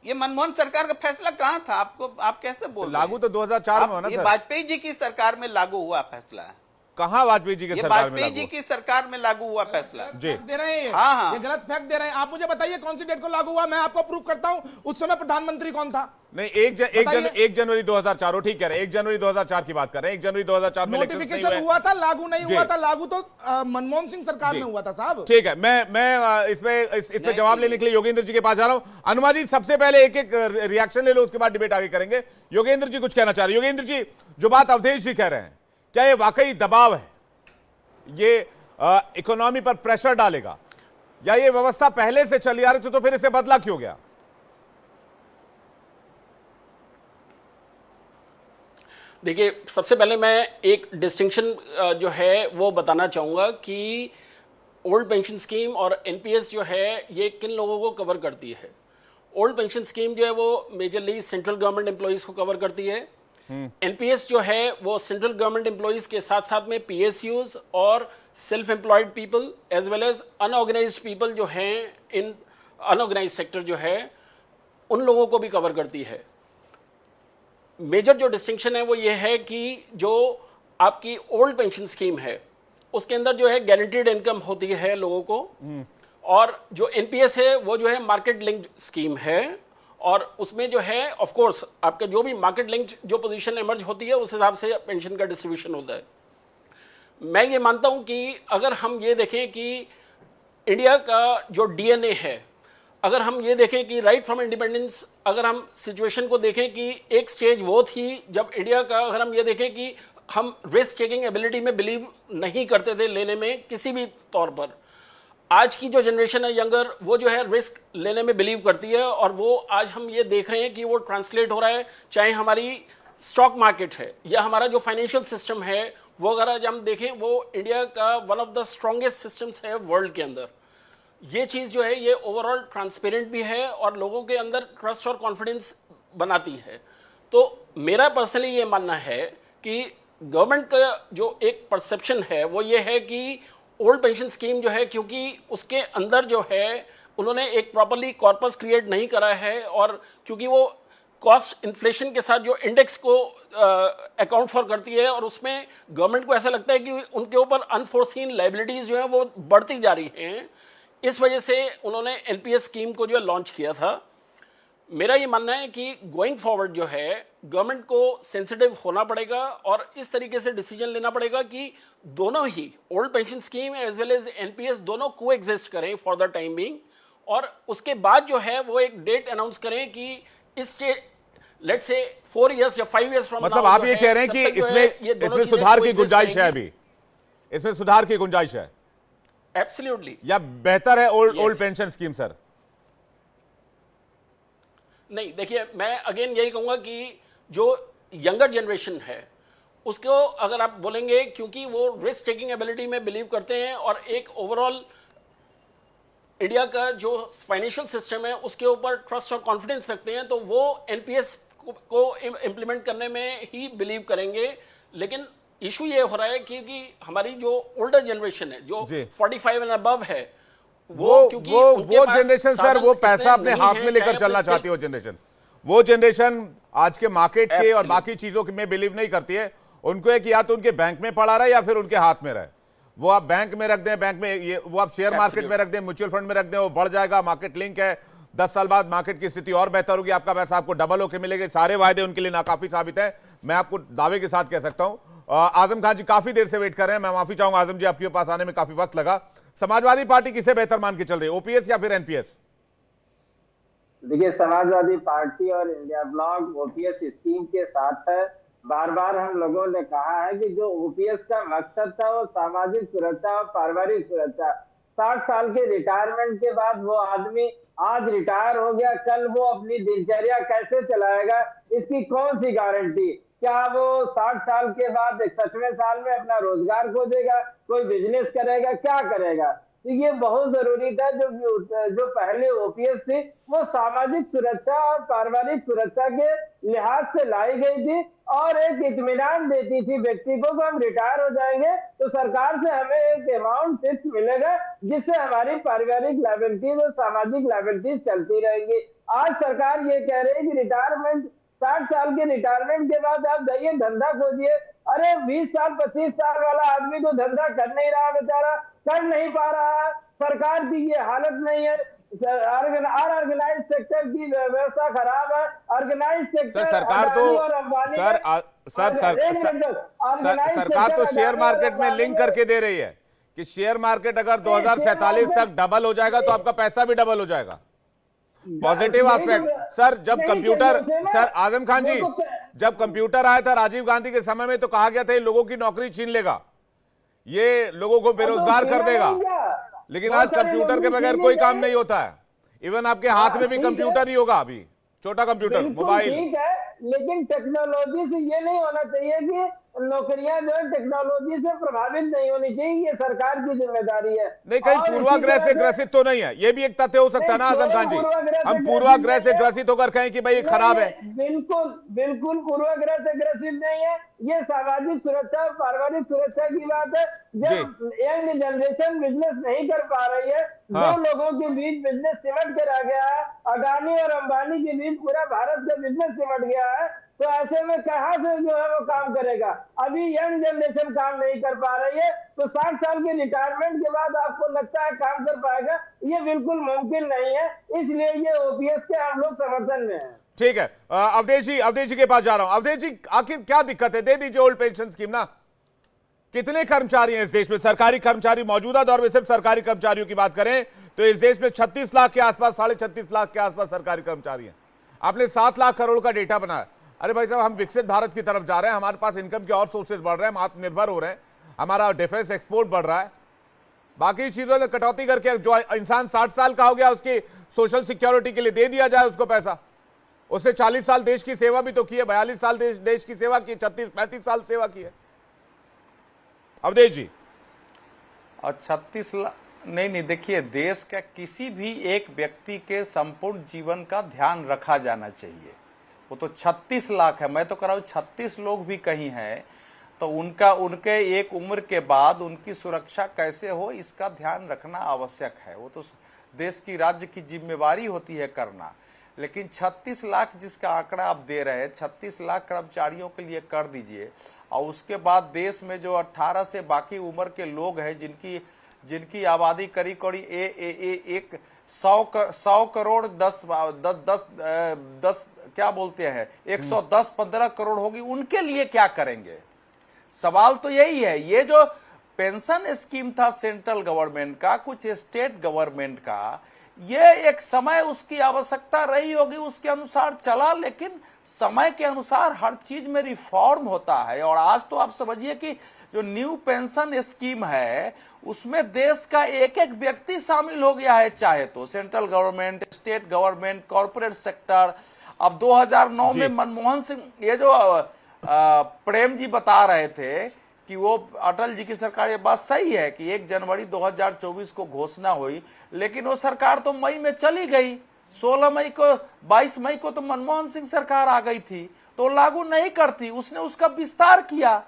ये मनमोहन सरकार का फैसला कहां था? आप कैसे बोल रहे हैं? लागू तो 2004 में होना ये वाजपेयी जी की सरकार में लागू हुआ फैसला है। कहां वाजपेयी जी के सरकार में? वाजपेयी जी की सरकार में लागू हुआ फैसला जी दे रहे हैं। हाँ। ये गलत फैक्ट दे रहे हैं। आप मुझे बताइए कौन सी डेट को लागू हुआ, मैं आपको प्रूव करता हूं। उस समय प्रधानमंत्री कौन था? नहीं, 1 जनवरी 2004, ठीक कह रहे हैं, 1 जनवरी 2004 की बात कर रहे हैं। 1 जनवरी 2004 में नोटिफिकेशन हुआ था, लागू नहीं हुआ था। लागू तो मनमोहन सिंह सरकार में हुआ था साहब। ठीक है, मैं इसमें जवाब लेने के लिए योगेंद्र जी के पास जा रहा हूं। अनुमा जी सबसे पहले एक रिएक्शन ले लो, उसके बाद डिबेट आगे करेंगे। योगेंद्र जी कुछ कहना चाह रहे हैं। योगेंद्र जी, जो बात अवधेश जी कह रहे हैं, क्या ये वाकई दबाव है, ये इकोनॉमी पर प्रेशर डालेगा, या ये व्यवस्था पहले से चली आ रही थी तो फिर इसे बदला क्यों गया? देखिए, सबसे पहले मैं एक डिस्टिंक्शन जो है वो बताना चाहूँगा कि ओल्ड पेंशन स्कीम और एनपीएस जो है ये किन लोगों को कवर करती है। ओल्ड पेंशन स्कीम जो है वो मेजरली सेंट्रल गवर्नमेंट एम्प्लॉयज़ को कवर करती है। एनपीएस जो है वो सेंट्रल गवर्नमेंट एम्प्लॉयज़ के साथ साथ में पीएसयूज और self employed people as well as unorganised people जो हैं इन अनऑर्गेनाइज्ड सेक्टर जो है, उन लोगों को भी कवर करती है। मेजर जो डिस्टिंक्शन है वो ये है कि जो आपकी ओल्ड पेंशन स्कीम है उसके अंदर जो है गारंटीड इनकम होती है लोगों को, और जो एनपीएस है वो जो है मार्केट लिंक्ड स्कीम है, और उसमें जो है ऑफ कोर्स आपके जो भी मार्केट लिंक्ड जो पोजीशन इमर्ज होती है उस हिसाब से पेंशन का डिस्ट्रीब्यूशन होता है। मैं ये मानता हूं कि अगर हम ये देखें कि इंडिया का जो डीएनए है, अगर हम ये देखें कि राइट फ्रॉम इंडिपेंडेंस, अगर हम सिचुएशन को देखें कि एक स्टेज वो थी जब इंडिया का, अगर हम ये देखें कि हम रिस्क टेकिंग एबिलिटी में बिलीव नहीं करते थे लेने में किसी भी तौर पर। आज की जो जनरेशन है यंगर, वो जो है रिस्क लेने में बिलीव करती है, और वो आज हम ये देख रहे हैं कि वो ट्रांसलेट हो रहा है, चाहे हमारी स्टॉक मार्केट है या हमारा जो फाइनेंशियल सिस्टम है, वो अगर आज हम देखें वो इंडिया का one of the strongest systems है वर्ल्ड के अंदर। ये चीज़ जो है ये ओवरऑल ट्रांसपेरेंट भी है और लोगों के अंदर ट्रस्ट और कॉन्फिडेंस बनाती है। तो मेरा पर्सनली ये मानना है कि गवर्नमेंट का जो एक परसेप्शन है वो ये है कि ओल्ड पेंशन स्कीम जो है, क्योंकि उसके अंदर जो है उन्होंने एक प्रॉपरली कॉर्पस क्रिएट नहीं करा है, और क्योंकि वो कॉस्ट इन्फ्लेशन के साथ जो इंडेक्स को अकाउंट फॉर करती है, और उसमें गवर्नमेंट को ऐसा लगता है कि उनके ऊपर अनफोर्सीन लाइबिलिटीज जो है वो बढ़ती जा रही हैं। इस वजह से उन्होंने एनपीएस स्कीम को जो है लॉन्च किया था। मेरा ये मानना है कि गोइंग फॉरवर्ड जो है गवर्नमेंट को सेंसिटिव होना पड़ेगा और इस तरीके से डिसीजन लेना पड़ेगा कि दोनों ही old pension scheme as well as NPS दोनों को एग्जिस्ट करें फॉर द टाइम बीइंग, और उसके बाद जो है वो एक डेट अनाउंस करें कि इस लेट्स से 4 इयर्स या 5 इयर्स फ्रॉम, मतलब आप ये कह रहे हैं कि इसमें सुधार की गुंजाइश है, अभी इसमें सुधार की गुंजाइश है? एब्सोल्युटली। या बेहतर है ओल्ड पेंशन स्कीम सर? नहीं, देखिए मैं अगेन यही कहूंगा कि जो यंगर जनरेशन है उसको अगर आप बोलेंगे, क्योंकि वो रिस्क टेकिंग एबिलिटी में बिलीव करते हैं और एक ओवरऑल इंडिया का जो फाइनेंशियल सिस्टम है उसके ऊपर ट्रस्ट और कॉन्फिडेंस रखते हैं, तो वो एनपीएस को इम्प्लीमेंट करने में ही बिलीव करेंगे। लेकिन इशू ये हो रहा है कि हमारी जो ओल्डर जनरेशन है जो 45 एंड अबव है, वो जनरेशन सर, वो पैसा अपने हाथ में लेकर चलना चाहती है। वो जनरेशन आज के मार्केट के और बाकी चीजों में बिलीव नहीं करती है। उनको एक या तो उनके बैंक में पड़ा रहे या फिर उनके हाथ में रहे। वो आप बैंक में रख दें, बैंक में ये वो आप शेयर मार्केट में रख दें, म्यूचुअल फंड में रख दें, वो बढ़ जाएगा, मार्केट लिंक है, 10 साल बाद मार्केट की स्थिति और बेहतर होगी, आपका पैसा आपको डबल होकर मिलेगा। सारे वायदे उनके लिए नाकाफी साबित है, मैं आपको दावे के साथ कह सकता हूं। आजम खान जी काफी देर से वेट कर रहे हैं, मैं माफी चाहूंगा आजम जी, आपके पास आने में काफी वक्त लगा। समाजवादी पार्टी किसे बेहतर मान के चल रही है, ओपीएस या फिर एनपीएस? देखिए, समाजवादी पार्टी और इंडिया ब्लॉक ओपीएस स्कीम के साथ है। बार बार हम लोगों ने कहा है कि जो ओपीएस का मकसद था वो सामाजिक सुरक्षा और पारिवारिक सुरक्षा। 60 साल के रिटायरमेंट के बाद वो आदमी आज रिटायर हो गया, कल वो अपनी दिनचर्या कैसे चलाएगा, इसकी कौन सी गारंटी? क्या वो 60 साल के बाद 61वें साल में अपना रोजगार खोजेगा, कोई बिजनेस करेगा, क्या करेगा? तो ये बहुत जरूरी था। जो पहले ओपीएस थी वो सामाजिक सुरक्षा और पारिवारिक सुरक्षा के लिहाज से लाई गई थी और एक इत्मीनान देती थी व्यक्ति को कि हम रिटायर हो जाएंगे तो सरकार से हमें एक अमाउंट फिक्स मिलेगा जिससे हमारी पारिवारिक लायबिलिटीज और सामाजिक लायबिलिटीज चलती रहेंगी। आज सरकार ये कह रही है कि रिटायरमेंट 60 साल के रिटायरमेंट के बाद आप जाइए धंधा खोजिए। अरे 20 साल 25 साल वाला आदमी तो धंधा कर नहीं रहा, बेचारा कर नहीं पा रहा है। सरकार की ये हालत नहीं है, ऑर्गेनाइज सेक्टर की व्यवस्था खराब है। ऑर्गेनाइज सेक्टर सरकार तो शेयर मार्केट में लिंक करके दे रही है कि शेयर मार्केट अगर 2047 तक डबल हो जाएगा तो आपका पैसा भी डबल हो जाएगा। Positive aspect sir. जब कंप्यूटर, सर आजम खान जी, जब कंप्यूटर आया था राजीव गांधी के समय में तो कहा गया था ये लोगों की नौकरी छीन लेगा, ये लोगों को बेरोजगार कर देगा, लेकिन आज कंप्यूटर के बगैर कोई काम नहीं होता है। इवन आपके हाथ में भी कंप्यूटर ही होगा, अभी छोटा कंप्यूटर, मोबाइल। ठीक है, लेकिन टेक्नोलॉजी से ये नहीं होना चाहिए कि नौकरियां जो है टेक्नोलॉजी से प्रभावित नहीं होनी चाहिए, ये सरकार की जिम्मेदारी है। नहीं, कहीं पूर्वाग्रह से ग्रसित तो नहीं है, ये भी एक तथ्य हो सकता है ना आजम खान जी? हम पूर्वाग्रह से ग्रसित होकर कहें कि भाई खराब है? बिल्कुल पूर्वाग्रह से ग्रसित नहीं है, ये सामाजिक सुरक्षा और पारिवारिक सुरक्षा की बात है। जब यंग जनरेशन बिजनेस नहीं कर पा रही है, दो लोगों के बीच बिजनेस सिमट के रह गया है, अडानी और अंबानी के बीच पूरा भारत का बिजनेस सिमट गया है, तो ऐसे में कहां से जो है वो काम करेगा? अभी यंग जनरेशन काम नहीं कर पा रही है, तो 60 साल के रिटायरमेंट के बाद आपको लगता है काम कर पाएगा? ये बिल्कुल मुमकिन नहीं है। इसलिए ये ओपीएस के हम लोग समर्थन में हैं। ठीक है, अवधेश जी के पास जा रहा हूं। अवधेश जी, आखिर क्या दिक्कत है? दे दीजिए ओल्ड पेंशन स्कीम ना, कितने कर्मचारी हैं इस देश में, सरकारी कर्मचारी? मौजूदा दौर में सिर्फ सरकारी कर्मचारियों की बात करें तो इस देश में 36 लाख के आसपास, 36.5 लाख के आसपास सरकारी कर्मचारी हैं। आपने 7 लाख करोड़ का डेटा बनाया। अरे भाई साहब, हम विकसित भारत की तरफ जा रहे हैं, हमारे पास इनकम के और सोर्सेज बढ़ रहे हैं, हम आत्मनिर्भर हो रहे हैं, हमारा डिफेंस एक्सपोर्ट बढ़ रहा है। बाकी चीजों में कटौती करके जो इंसान 60 साल का हो गया उसकी सोशल सिक्योरिटी के लिए दे दिया जाए उसको पैसा। उसने 40 साल देश की सेवा भी तो की है, 42 साल देश की सेवा की, 36-35 साल सेवा की है। अवधेश जी। और 36 लाख नहीं, देखिए, देश का किसी भी एक व्यक्ति के संपूर्ण जीवन का ध्यान रखा जाना चाहिए। वो तो 36 लाख है, मैं तो कह रहा हूँ 36 लोग भी कहीं हैं तो उनके एक उम्र के बाद उनकी सुरक्षा कैसे हो इसका ध्यान रखना आवश्यक है। वो तो देश की, राज्य की जिम्मेवारी होती है करना। लेकिन 36 लाख जिसका आंकड़ा आप दे रहे हैं, 36 लाख कर्मचारियों के लिए कर दीजिए, और उसके बाद देश में जो 18 से बाकी उम्र के लोग हैं जिनकी आबादी करीब 100 करोड़ 10 क्या बोलते हैं 110-15 करोड़ होगी, उनके लिए क्या करेंगे? सवाल तो यही है। ये जो पेंशन स्कीम था सेंट्रल गवर्नमेंट का, कुछ स्टेट गवर्नमेंट का, ये एक समय उसकी आवश्यकता रही होगी, उसके अनुसार चला, लेकिन समय के अनुसार हर चीज में रिफॉर्म होता है। और आज तो आप समझिए कि जो न्यू पेंशन स्कीम है उसमें देश का एक एक व्यक्ति शामिल हो गया है, चाहे तो central government, state government, corporate sector. अब 2009 में मनमोहन सिंह, ये जो प्रेम जी बता रहे थे कि वो अटल जी की सरकार, ये बात सही है कि 1 जनवरी 2024 को घोषणा हुई, लेकिन वो सरकार तो मई में चली गई। 16 मई को, 22 मई को तो मनमोहन सिंह सरकार आ गई थी, तो लागू नहीं करती। उसने उसका विस्तार किया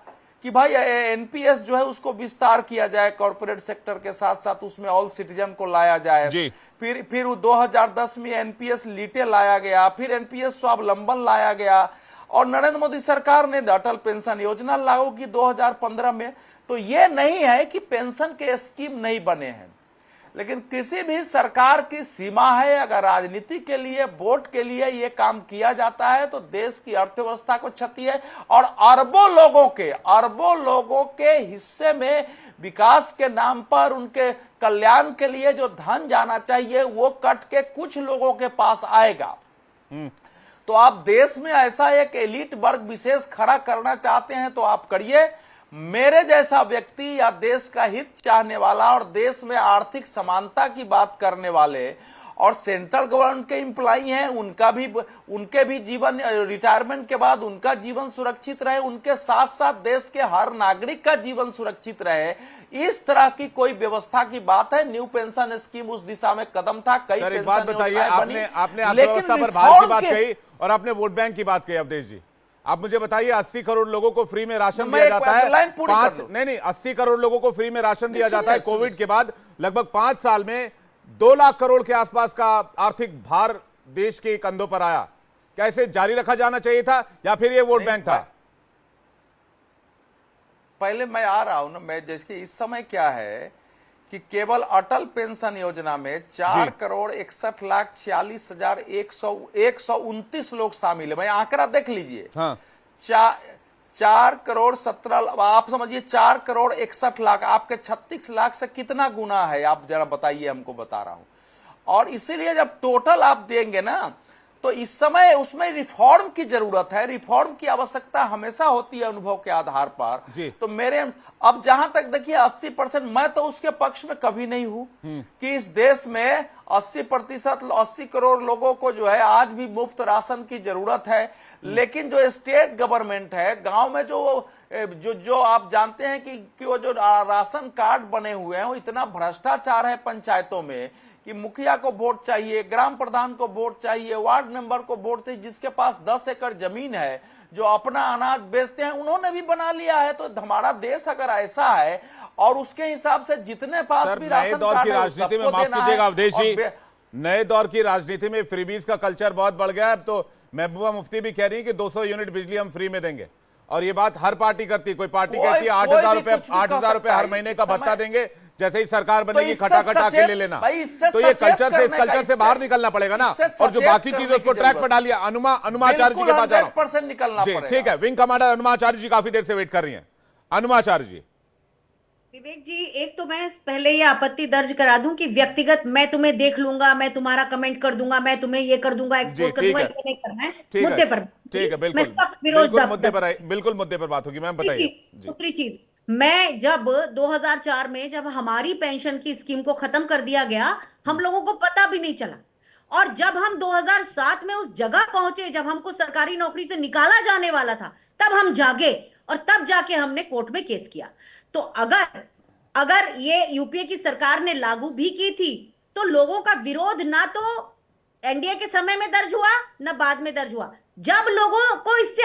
कि भाई एनपीएस जो है उसको विस्तार किया जाए, कॉर्पोरेट सेक्टर के साथ साथ उसमें ऑल सिटीजन को लाया जाए। फिर 2010 में एनपीएस लीटे लाया गया, फिर एनपीएस स्वावलंबन लाया गया, और नरेंद्र मोदी सरकार ने अटल पेंशन योजना लागू की 2015 में। तो ये नहीं है कि पेंशन के स्कीम नहीं बने हैं, लेकिन किसी भी सरकार की सीमा है। अगर राजनीति के लिए, वोट के लिए ये काम किया जाता है तो देश की अर्थव्यवस्था को क्षति है, और अरबों लोगों के हिस्से में विकास के नाम पर, उनके कल्याण के लिए जो धन जाना चाहिए वो कट के कुछ लोगों के पास आएगा। तो आप देश में ऐसा एक एलिट वर्ग विशेष खड़ा करना चाहते हैं तो आप करिए। मेरे जैसा व्यक्ति या देश का हित चाहने वाला और देश में आर्थिक समानता की बात करने वाले और सेंट्रल गवर्नमेंट के एम्प्लॉई हैं, उनके भी जीवन, रिटायरमेंट के बाद उनका जीवन सुरक्षित रहे, उनके साथ साथ देश के हर नागरिक का जीवन सुरक्षित रहे, इस तरह की कोई व्यवस्था की बात है। न्यू पेंशन स्कीम उस दिशा में कदम था। कई पेंशन बताइए, आपने अर्थव्यवस्था पर भारत की बात कही और आपने वोट बैंक की बात कही। अवधेश जी, आप मुझे बताइए, 80 करोड़ लोगों को फ्री में राशन दिया जाता है, 80 करोड़ लोगों को फ्री में राशन दिया जाता है। कोविड के बाद लगभग 5 साल में 2 लाख करोड़ के आसपास का आर्थिक भार देश के कंधों पर आया। क्या इसे जारी रखा जाना चाहिए था या फिर ये वोट बैंक था? पहले मैं आ रहा हूं ना, मैं जैसे इस समय क्या है कि केवल अटल पेंशन योजना में 4,46,46,129 लोग शामिल है। मैं आंकड़ा देख लीजिए। हाँ। 4,17,00,000, आप समझिए 4,61,00,000 आपके 36 लाख से कितना गुना है, आप जरा बताइए, हमको बता रहा हूं। और इसीलिए जब टोटल आप देंगे ना तो इस समय उसमें रिफॉर्म की जरूरत है। रिफॉर्म की आवश्यकता हमेशा होती है अनुभव के आधार पर। तो मेरे अब जहां तक देखिए 80%, मैं तो उसके पक्ष में कभी नहीं हूं कि इस देश में 80%, 80 करोड़ लोगों को जो है आज भी मुफ्त राशन की जरूरत है। लेकिन जो स्टेट गवर्नमेंट है, गांव में जो आप जानते हैं कि वो जो राशन कार्ड बने हुए हैं, वो इतना भ्रष्टाचार है पंचायतों में कि मुखिया को वोट चाहिए, ग्राम प्रधान को वोट चाहिए, वार्ड मेंबर को वोट चाहिए। जिसके पास 10 एकड़ जमीन है, जो अपना अनाज बेचते हैं, उन्होंने भी बना लिया है। तो हमारा देश अगर ऐसा है और उसके हिसाब से जितने पास भी राशन कार्ड है, राजनीति में, माफ कीजिएगा अवधेश जी, नए दौर की राजनीति में फ्रीबीज का कल्चर बहुत बढ़ गया है। अब तो महबूबा मुफ्ती भी कह रही है कि 200 यूनिट बिजली हम फ्री में देंगे, और ये बात हर पार्टी करती है। कोई पार्टी कहती है 8,000 रुपए हर महीने का भत्ता देंगे, जैसे ही सरकार बनेगी खटाखट आके ले लेना। तो ये कल्चर से, इस कल्चर से बाहर निकलना पड़ेगा ना। और जो बाकी चीजें उसको ट्रैक पर डालिए। अनुमाचार्य जी के पास निकलना पड़ेगा। ठीक है, विंग कमांडर अनुमाचार्य जी काफी देर से वेट कर रही हैं। अनुमाचार्य जी, विवेक जी, एक तो मैं पहले ये आपत्ति दर्ज करा दूं कि व्यक्तिगत मैं तुम्हें देख लूंगा, मैं तुम्हारा कमेंट कर दूंगा, मैं तुम्हें ये कर दूंगा, एक्सपोज कर दूंगा, ये नहीं करना है। मुद्दे पर ठीक है, बिल्कुल विरोध बिल्कुल मुद्दे पर बात होगी। मैम बताइए। दूसरी चीज, मैं जब 2004 में जब हमारी पेंशन की स्कीम को खत्म कर दिया गया, हम लोगों को पता भी नहीं चला। और जब हम 2007 में उस जगह पहुंचे जब हमको सरकारी नौकरी से निकाला जाने वाला था, तब हम जागे और तब जाके हमने कोर्ट में केस किया। तो अगर ये यूपीए की सरकार ने लागू भी की थी तो लोगों का विरोध ना तो एनडीए के समय में दर्ज हुआ ना बाद में दर्ज हुआ। जब लोगों को इससे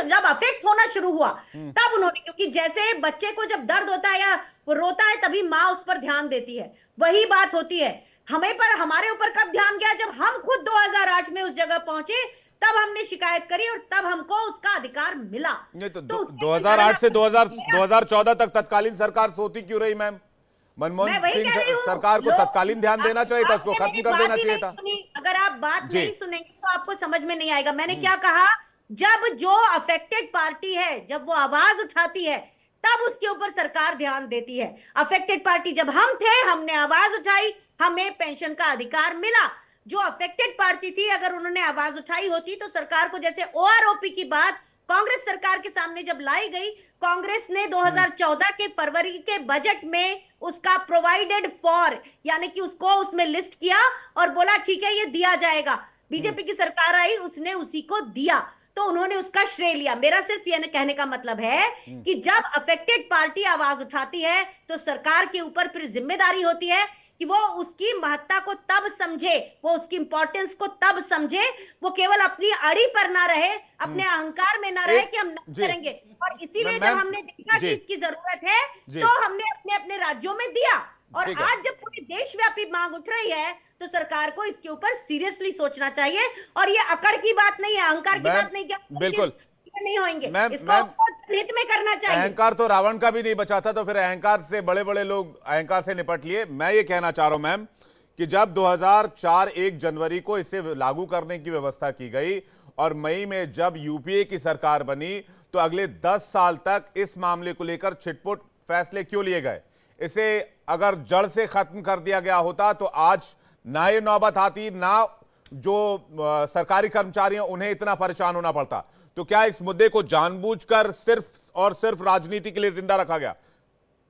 जब अफेक्ट होना शुरू हुआ तब उन्होंने, क्योंकि जैसे बच्चे को जब दर्द होता है या वो रोता है तभी माँ उस पर ध्यान देती है, वही बात होती है। हमारे ऊपर कब ध्यान गया? जब हम खुद 2008 में उस जगह पहुंचे, तब हमने शिकायत करी और तब हमको उसका अधिकार मिला। नहीं तो 2008 से 2014 तक तत्कालीन सरकार सोती क्यों रही मैम? मनमोहन सिंह सरकार को तत्कालीन ध्यान देना चाहिए था, उसको खत्म कर देना चाहिए था। अगर आप बात नहीं सुनेंगे तो आपको समझ में नहीं आएगा। मैंने क्या कहा? जब जो अफेक्टेड पार्टी है, जब वो आवाज उठाती है, तब उसके ऊपर सरकार ध्यान देती है। अफेक्टेड पार्टी जब हम थे, हमने आवाज उठाई, हमें पेंशन का अधिकार मिला। जो अफेक्टेड पार्टी थी, अगर उन्होंने आवाज उठाई होती तो सरकार को, जैसे ओआरओपी की बात कांग्रेस सरकार के सामने जब लाई गई, कांग्रेस ने 2014 के फरवरी के बजट में उसका प्रोवाइडेड फॉर, यानी कि उसको उसमें लिस्ट किया और बोला ठीक है ये दिया जाएगा। बीजेपी की सरकार आई, उसने उसी को दिया, तो उन्होंने उसका श्रेय लिया। मेरा सिर्फ ये कहने का मतलब है कि जब अफेक्टेड पार्टी आवाज उठाती है तो सरकार के ऊपर फिर जिम्मेदारी होती है कि वो उसकी महत्ता को तब समझे, वो उसकी इंपॉर्टेंस को तब समझे, वो केवल अपनी अड़ी पर ना रहे, अपने अहंकार में ना रहे कि हम नहीं करेंगे। और इसीलिए जब हमने देखा कि इसकी जरूरत है तो हमने अपने अपने राज्यों में दिया। और आज जब पूरी देशव्यापी मांग उठ रही है तो सरकार को इसके ऊपर सीरियसली सोचना चाहिए। और ये अकड़ की बात नहीं है, अहंकार की बात नहीं, बिल्कुल नहीं होंगे, इसको हित में करना चाहिए। अहंकार तो रावण का भी नहीं बचा था, तो फिर अहंकार से बड़े बड़े लोग अहंकार से निपट लिए। मैं ये कहना चाह रहा हूं मैम कि जब 2004 1 जनवरी को इसे लागू करने की व्यवस्था की गई और मई में जब यूपीए की सरकार बनी, तो अगले 10 साल तक इस मामले को लेकर छिटपुट फैसले क्यों लिए गए? इसे अगर जड़ से खत्म कर दिया गया होता तो आज ना ये नौबत आती, ना जो सरकारी कर्मचारी हैं उन्हें इतना परेशान होना पड़ता। तो क्या इस मुद्दे को जानबूझकर सिर्फ और सिर्फ राजनीति के लिए जिंदा रखा गया?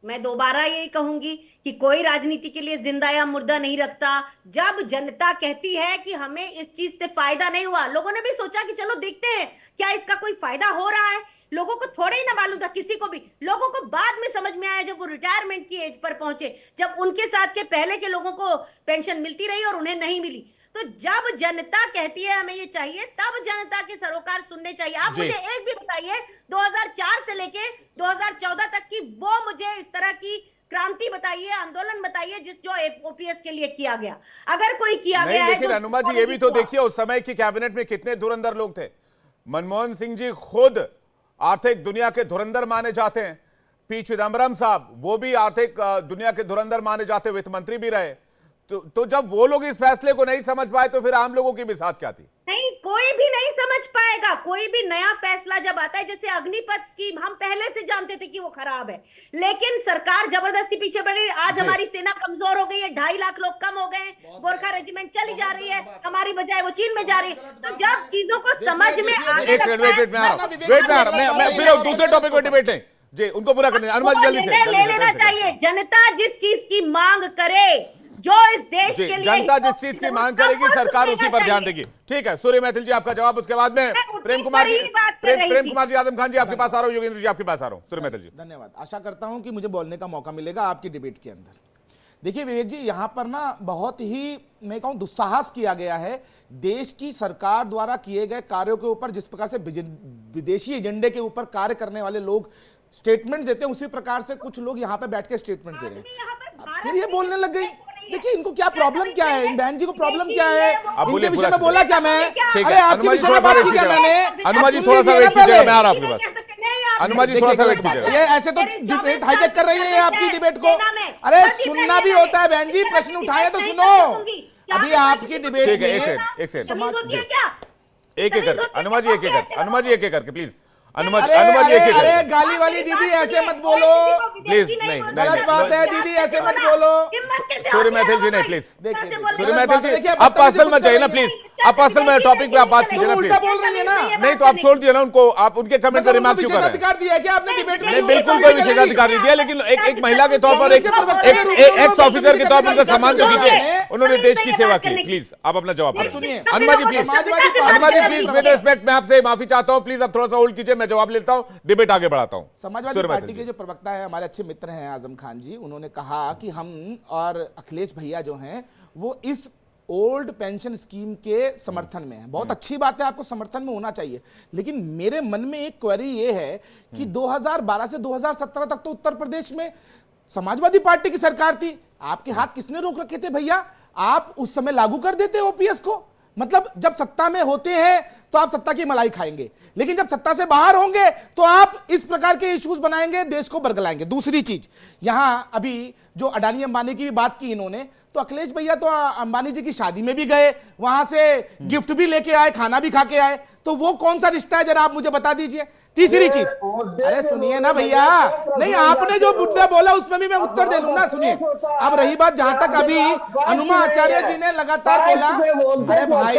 मैं दोबारा यही कहूंगी कि कोई राजनीति के लिए जिंदा या मुर्दा नहीं रखता। जब जनता कहती है कि हमें इस चीज से फायदा नहीं हुआ, लोगों ने भी सोचा कि चलो देखते हैं क्या इसका कोई फायदा हो रहा है। लोगों को थोड़ा ही ना मालूम था, किसी को भी। लोगों को बाद में समझ में आया जब वो रिटायरमेंट की एज पर पहुंचे, जब उनके साथ के पहले के लोगों को पेंशन मिलती रही और उन्हें नहीं मिली। तो जब जनता कहती है हमें ये चाहिए, तब जनता के सरोकार सुनने चाहिए। आप मुझे एक भी बताइए 2004 से लेके 2014 तक की वो मुझे इस तरह की क्रांति बताइए, आंदोलन बताइए जिस जो ओपीएस के लिए किया गया। अगर कोई किया गया है। लेकिन अनुमा जी ये भी तो देखिए उस समय की कैबिनेट में कितने धुरंधर लोग थे। मनमोहन सिंह जी खुद आर्थिक दुनिया के धुरंधर माने जाते हैं। पी चिदम्बरम साहब वो भी आर्थिक दुनिया के धुरंधर माने जाते, वित्त मंत्री भी रहे। तो जब वो लोग इस फैसले को नहीं समझ पाए तो फिर आम लोगों की भी साथ क्या थी? नहीं, कोई भी नहीं समझ पाएगा। कोई भी नया फैसला जब आता है, जैसे अग्निपथ स्कीम, हम पहले से जानते थे कि वो खराब है, लेकिन सरकार जबरदस्ती पीछे बढ़ी। आज हमारी सेना कमजोर हो गई है, 2.5 लाख लोग कम हो गए, गोरखा रेजिमेंट चली जा रही है, हमारी बजाय वो चीन में जा रही है। तो जब चीजों को समझ में आने फिर दूसरे टॉपिक पर डिबेट नहीं जी, उनको पूरा करने जल्दी से ले लेना चाहिए। जनता जिस चीज की मांग करे, जो इस देश के लिए जनता जिस चीज की मांग करेगी, सरकार उसी पर ध्यान देगी। ठीक है, सूर्य मैथिल जी आपका जवाब, उसके बाद में प्रेम कुमार जी, आजम खान जी आपके पास आ रहा हूं, योगेंद्र जी आपके पास आ रहा हूं। सूर्य मैथिल जी धन्यवाद। आशा करता हूं कि मुझे बोलने का मौका मिलेगा आपकी डिबेट के अंदर। देखिए विवेक जी, यहां पर ना बहुत ही मैं कहूं दुस्साहस किया गया है देश की सरकार द्वारा किए गए कार्यों के ऊपर। जिस प्रकार से विदेशी एजेंडे के ऊपर कार्य करने वाले लोग स्टेटमेंट देते हैं, उसी प्रकार से कुछ लोग यहाँ पे बैठ के स्टेटमेंट दे रहे हैं। फिर ये बोलने लग गई। देखिए इनको क्या प्रॉब्लम क्या है, इन बहन जी को प्रॉब्लम क्या है, इनके विषय में बोला क्या मैं? अरे आपके विषय में बात की क्या मैंने? अनुमा जी थोड़ा सा वेट कीजिएगा, मैं आ रहा हूं आपके पास। अनुमा जी थोड़ा सा वेट कीजिएगा। ये ऐसे तो डिबेट हाईजैक कर रही है आपकी डिबेट को। अरे सुनना भी होता है बहन जी, प्रश्न उठाए तो सुनो। अभी आपकी डिबेट एक सेकंड एक एक एक करके अनुमा जी एक एक करके प्लीज। अनुमति एक अरे एक गाली वाली दीदी ऐसे मत बोलो, प्लीज नहीं गलत बात है दीदी, ऐसे मत बोलो। सूर्य मैथिल जी नहीं प्लीज, देखिए सूर्य मैथिल जी आप पर्सनल मत जाइए ना प्लीज, आप पर्सनल में टॉपिक पे आप बात कीजिए ना प्लीज। उल्टा बोल रही है ना, नहीं तो आप छोड़ दिए ना उनको, आप उनके कमेंट पर रिमार्क क्यों कर रहे हैं? विशेषाधिकार दिया है क्या आपने डिबेट में? नहीं बिल्कुल कोई विशेषाधिकार नहीं दिया, लेकिन एक महिला के तौर पर, एक एक्स ऑफिसर के तौर पर उनका सम्मान तो कीजिए, उन्होंने देश की सेवा की। प्लीज आप अपना जवाब सुनिए Anuma ji please, Anuma ji please with respect मैं आपसे माफी चाहता हूं, प्लीज आप थोड़ा सा होल्ड कीजिए, मैं जवाब लेता हूं, डिबेट आगे बढ़ाता हूं। समाजवादी पार्टी के जो प्रवक्ता है, हमारे अच्छे मित्र हैं आजम खान जी, उन्होंने कहा कि हम और अखिलेश भैया जो हैं वो इस ओल्ड पेंशन स्कीम के समर्थन में है। बहुत अच्छी बात है, आपको समर्थन में होना चाहिए, लेकिन मेरे मन में एक क्वेरी ये है कि 2012 से 2017 तक तो उत्तर प्रदेश में समाजवादी पार्टी की सरकार थी, आपके हाथ किसने रोक रखे थे भैया? आप उस समय लागू कर देते ओपीएस को। मतलब जब सत्ता में होते हैं तो आप सत्ता की मलाई खाएंगे, लेकिन जब सत्ता से बाहर होंगे तो आप इस प्रकार के इश्यूज बनाएंगे, देश को बरगलाएंगे। दूसरी चीज, यहां अभी जो अडानी अंबानी की भी बात की इन्होंने, तो अखिलेश भैया तो अंबानी जी की शादी में भी गए, वहां से गिफ्ट भी लेके आए, खाना भी खा के आए, तो वो कौन सा रिश्ता है जरा आप मुझे बता दीजिए। तीसरी चीज, अरे सुनिए ना भैया, नहीं आपने जो मुद्दा बोला उसमें भी मैं उत्तर दे लूंगा, सुनिए। अब रही बात जहां तक अभी अनुमा आचार्य जी ने लगातार बोला, अरे भाई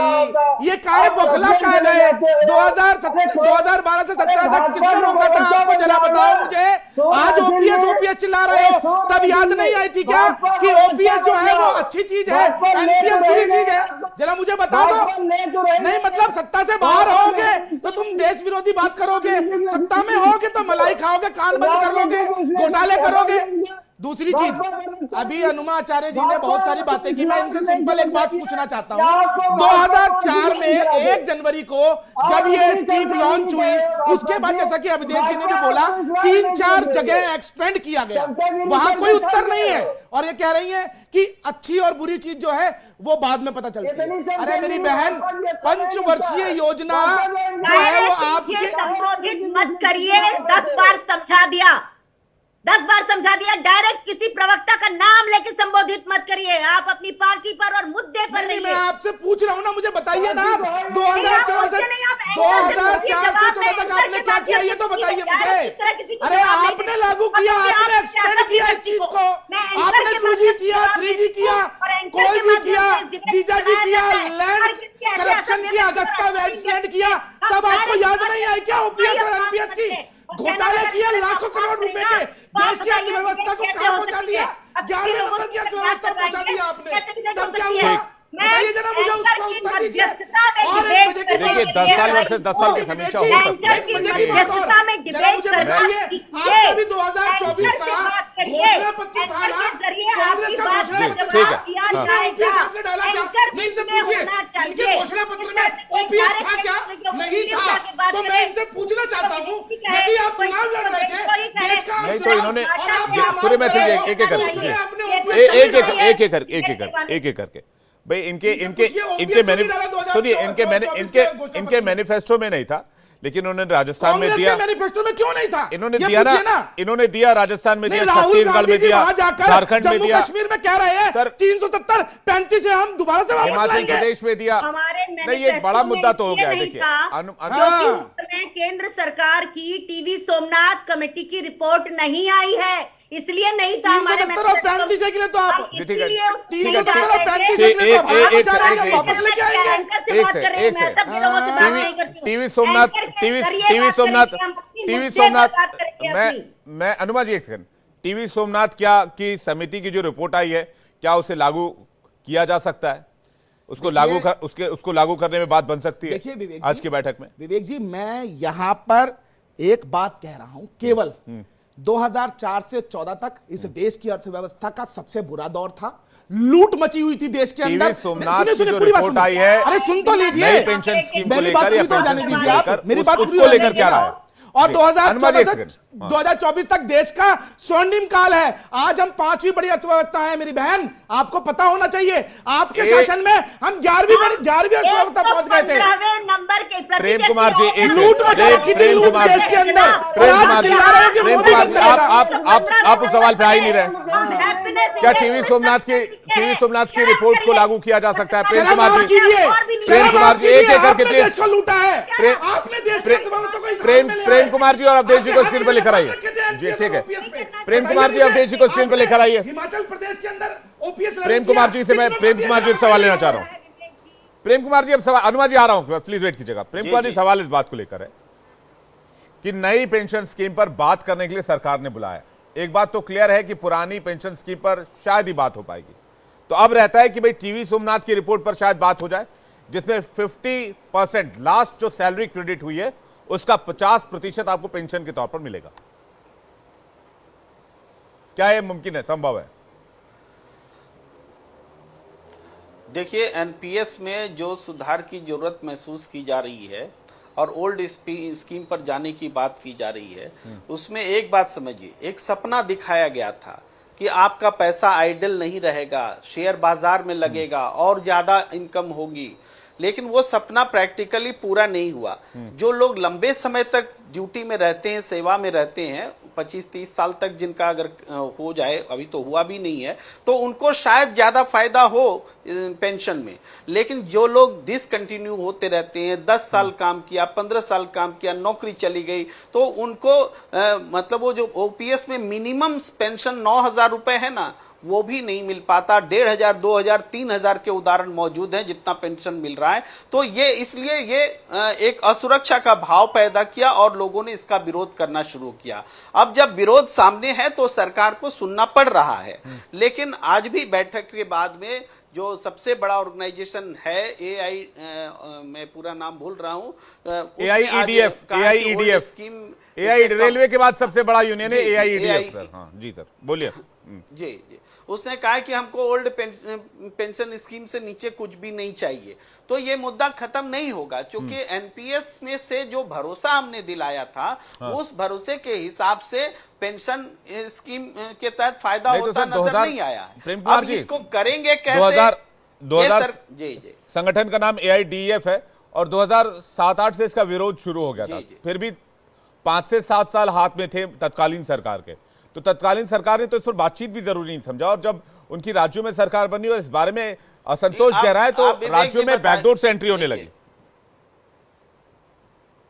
ये काहे बौखला कह गए, 2012 से 17 तक किसने रोका था आपको, जरा बताओ मुझे। आज ओपीएस चिल्ला रहे हो, तब याद नहीं आई थी क्या कि ओपीएस जो है वो अच्छी चीज है, एनपीएस बुरी चीज है? जरा मुझे बता दो। नहीं मतलब सत्ता से बाहर होगे तो तुम देश विरोधी बात करोगे, सत्ता में होगे तो मलाई खाओगे, कान बंद कर लोगे, घोटाले करोगे। दूसरी चीज, अभी अनुमा आचार्य जी ने बहुत सारी बातें की, मैं इनसे सिंपल एक बात पूछना चाहता हूं। 2004 में 1 जनवरी को जब ये स्कीम लॉन्च हुई, उसके बाद जैसा कि अभिदेश जी ने भी बोला 3-4 जगह एक्सपेंड किया गया, वहां कोई उत्तर नहीं है, और ये कह रही है कि अच्छी और बुरी चीज जो है वो बाद में पता चलती है। अरे मेरी बहन, पंचवर्षीय योजना जो है वो आपके संबोधित मत करिए, 10 बार समझा दिया, 10 बार समझा दिया। डायरेक्ट किसी प्रवक्ता का नाम लेके संबोधित मत करिए, आप अपनी पार्टी पर और मुद्दे पर रहिए। मैं आपसे पूछ रहा हूँ ना, मुझे बताइए ना, 2004 से 2014 तक आपने क्या किया ये तो बताइए मुझे। अरे आपने लागू किया, आपने एक्सपेंड किया इस चीज को, आपने 2G किया, 3G किया, कोल जी किया, जीजा जी किया, लैंड करप्शन किया, अगस्ता वेस्टलैंड किया, तब आपको याद नहीं आई क्या ओपीएस और एनपीएस की? घोटाले किए लाखों करोड़ रुपए के, देश की अर्थव्यवस्था को कहां पहुंचा दिया? 11वें नंबर की अर्थव्यवस्था पहुंचा दिया आपने, तब क्या हुआ? बताइए जरा मुझे उसका उत्तर दीजिए। और देखिए 10 साल वर्ष 10 साल की समीक्षा हो सकती है। आपने भी 2024 का घोषणा पत्र था ना, कांग्रेस का घोषणा पत्र ठीक है, आपने डाला क्या? नहीं इनसे पूछिए, इनके घोषणा पत्र में ओपीएस था क्या? नहीं था। तो मैं इनसे पूछना चाहता हूँ, यदि आप चुनाव लड़ रहे थे, देश का नहीं तो इन्होंने सूर्य मैथिल जी एक एक करके भाई इनके मैनिफेस्टो में नहीं था, लेकिन उन्होंने राजस्थान में दिया। मैनिफेस्टो में क्यों नहीं था? इन्होंने दिया ना, इन्होंने दिया राजस्थान में दिया, छत्तीसगढ़ में दिया, झारखंड में दिया, कश्मीर में कह रहे हैं सर 370 35 से हम दोबारा से वापस हिमाचल लाएंगे। प्रदेश में दिया। नहीं ये बड़ा मुद्दा तो हो गया। देखिए केंद्र सरकार की टीवी सोमनाथ कमेटी की रिपोर्ट नहीं आई है, इसलिए नहीं था हमारे 35 के लिए तो आप ठीक है, टीवी सोमनाथ मैं अनुमा जी एक सेकंड, टीवी सोमनाथ क्या की समिति की जो रिपोर्ट आई है, क्या उसे लागू किया जा सकता है? उसको लागू करने में बात बन सकती है? देखिए आज की बैठक में विवेक जी, मैं यहां पर एक बात कह रहा हूं, केवल 2004 से 14 तक इस देश की अर्थव्यवस्था का सबसे बुरा दौर था, लूट मची हुई थी देश के अंदर। सोमनाथ की जो रिपोर्ट आई है, अरे सुन तो लीजिए, नई पेंशन स्कीम को लेकर या पेंशन स्कीम को लेकर, मेरी बात उसको लेकर क्या रहा है? और हनुमान जी, 2024 तक देश का स्वर्णिम काल है। आज हम 5वीं बड़ी अर्थव्यवस्था है मेरी बहन, आपको पता होना चाहिए। आपके शासन में हम 11वीं अर्थव्यवस्था पहुंच गए थे। नंबर के प्रेम कुमार जी, एक लूट मचा रखी थी, लूट देश के अंदर। और आज चिल्ला रहे हो कि मोदी कब करेगा। आप उस सवाल पे आ ही नहीं रहे। क्या टीवी सोमनाथ की रिपोर्ट को लागू किया जा सकता है? प्रेम कुमार जी, एक एक करके देश को लूटा है आपने, देश की अर्थव्यवस्था को प्रेम कुमार जी और अवधेश जी को स्क्रीन पर लेकर आइए। जी ठीक है, प्रेम कुमार जी अवधेश जी को स्क्रीन पर लेकर आइए। हिमाचल प्रदेश के अंदर ओपीएस प्रेम कुमार जी से मैं सवाल लेना चाह रहा हूं। प्रेम कुमार जी अब सवाल, हनुमान जी आ रहा हूं, प्लीज वेट कीजिएगा। प्रेम कुमार जी, सवाल इस बात को लेकर है कि नई पेंशन स्कीम पर बात करने के लिए सरकार ने बुलाया। एक बात तो क्लियर है कि पुरानी पेंशन स्कीम पर शायद ही बात हो पाएगी, तो अब रहता है कि भाई टीवी सोमनाथ की रिपोर्ट पर शायद बात हो जाए, जिसमें 50% लास्ट जो सैलरी क्रेडिट हुई है उसका 50% आपको पेंशन के तौर पर मिलेगा। क्या यह मुमकिन है, संभव है? देखिए, एनपीएस में जो सुधार की जरूरत महसूस की जा रही है और ओल्ड स्कीम पर जाने की बात की जा रही है, उसमें एक बात समझिए, एक सपना दिखाया गया था कि आपका पैसा आइडल नहीं रहेगा, शेयर बाजार में लगेगा और ज्यादा इनकम होगी, लेकिन वो सपना प्रैक्टिकली पूरा नहीं हुआ। जो लोग लंबे समय तक ड्यूटी में रहते हैं, सेवा में रहते हैं, 25-30 साल तक जिनका अगर हो जाए, अभी तो हुआ भी नहीं है, तो उनको शायद ज्यादा फायदा हो पेंशन में। लेकिन जो लोग डिसकंटिन्यू होते रहते हैं, 10 साल काम किया, 15 साल काम किया, नौकरी चली गई, तो उनको मतलब वो जो ओपीएस में मिनिमम पेंशन 9,000 रुपए है ना, वो भी नहीं मिल पाता। 1,500, 2,000, 3,000 के उदाहरण मौजूद हैं जितना पेंशन मिल रहा है। तो ये इसलिए ये एक असुरक्षा का भाव पैदा किया और लोगों ने इसका विरोध करना शुरू किया। अब जब विरोध सामने है तो सरकार को सुनना पड़ रहा है। लेकिन आज भी बैठक के बाद में जो सबसे बड़ा ऑर्गेनाइजेशन है एआई, मैं पूरा नाम भूल रहा हूं, AIEDF स्कीम, एआई रेलवे के बाद सबसे बड़ा यूनियन है AIEDF सर। हाँ जी सर, बोलिए। जी, उसने कहा कि हमको ओल्ड पेंशन स्कीम से नीचे कुछ भी नहीं चाहिए। तो ये मुद्दा खत्म नहीं होगा, क्योंकि एनपीएस में से जो भरोसा हमने दिलाया था, उस भरोसे के हिसाब से पेंशन स्कीम के तहत फायदा होता नजर नहीं आया है। अब इसको करेंगे कैसे? 2000 जी संगठन का नाम AIDF है और 2007-8 से इसका विरोध शुरू हो गया था। फिर भी 5 से 7 साल हाथ में थे तत्कालीन सरकार के, तो तत्कालीन सरकार ने तो इस पर बातचीत भी जरूरी नहीं समझा, और जब उनकी राज्यों में सरकार बनी और इस बारे में असंतोष गहरा है तो राज्यों में बैकडोर से एंट्री होने लगी।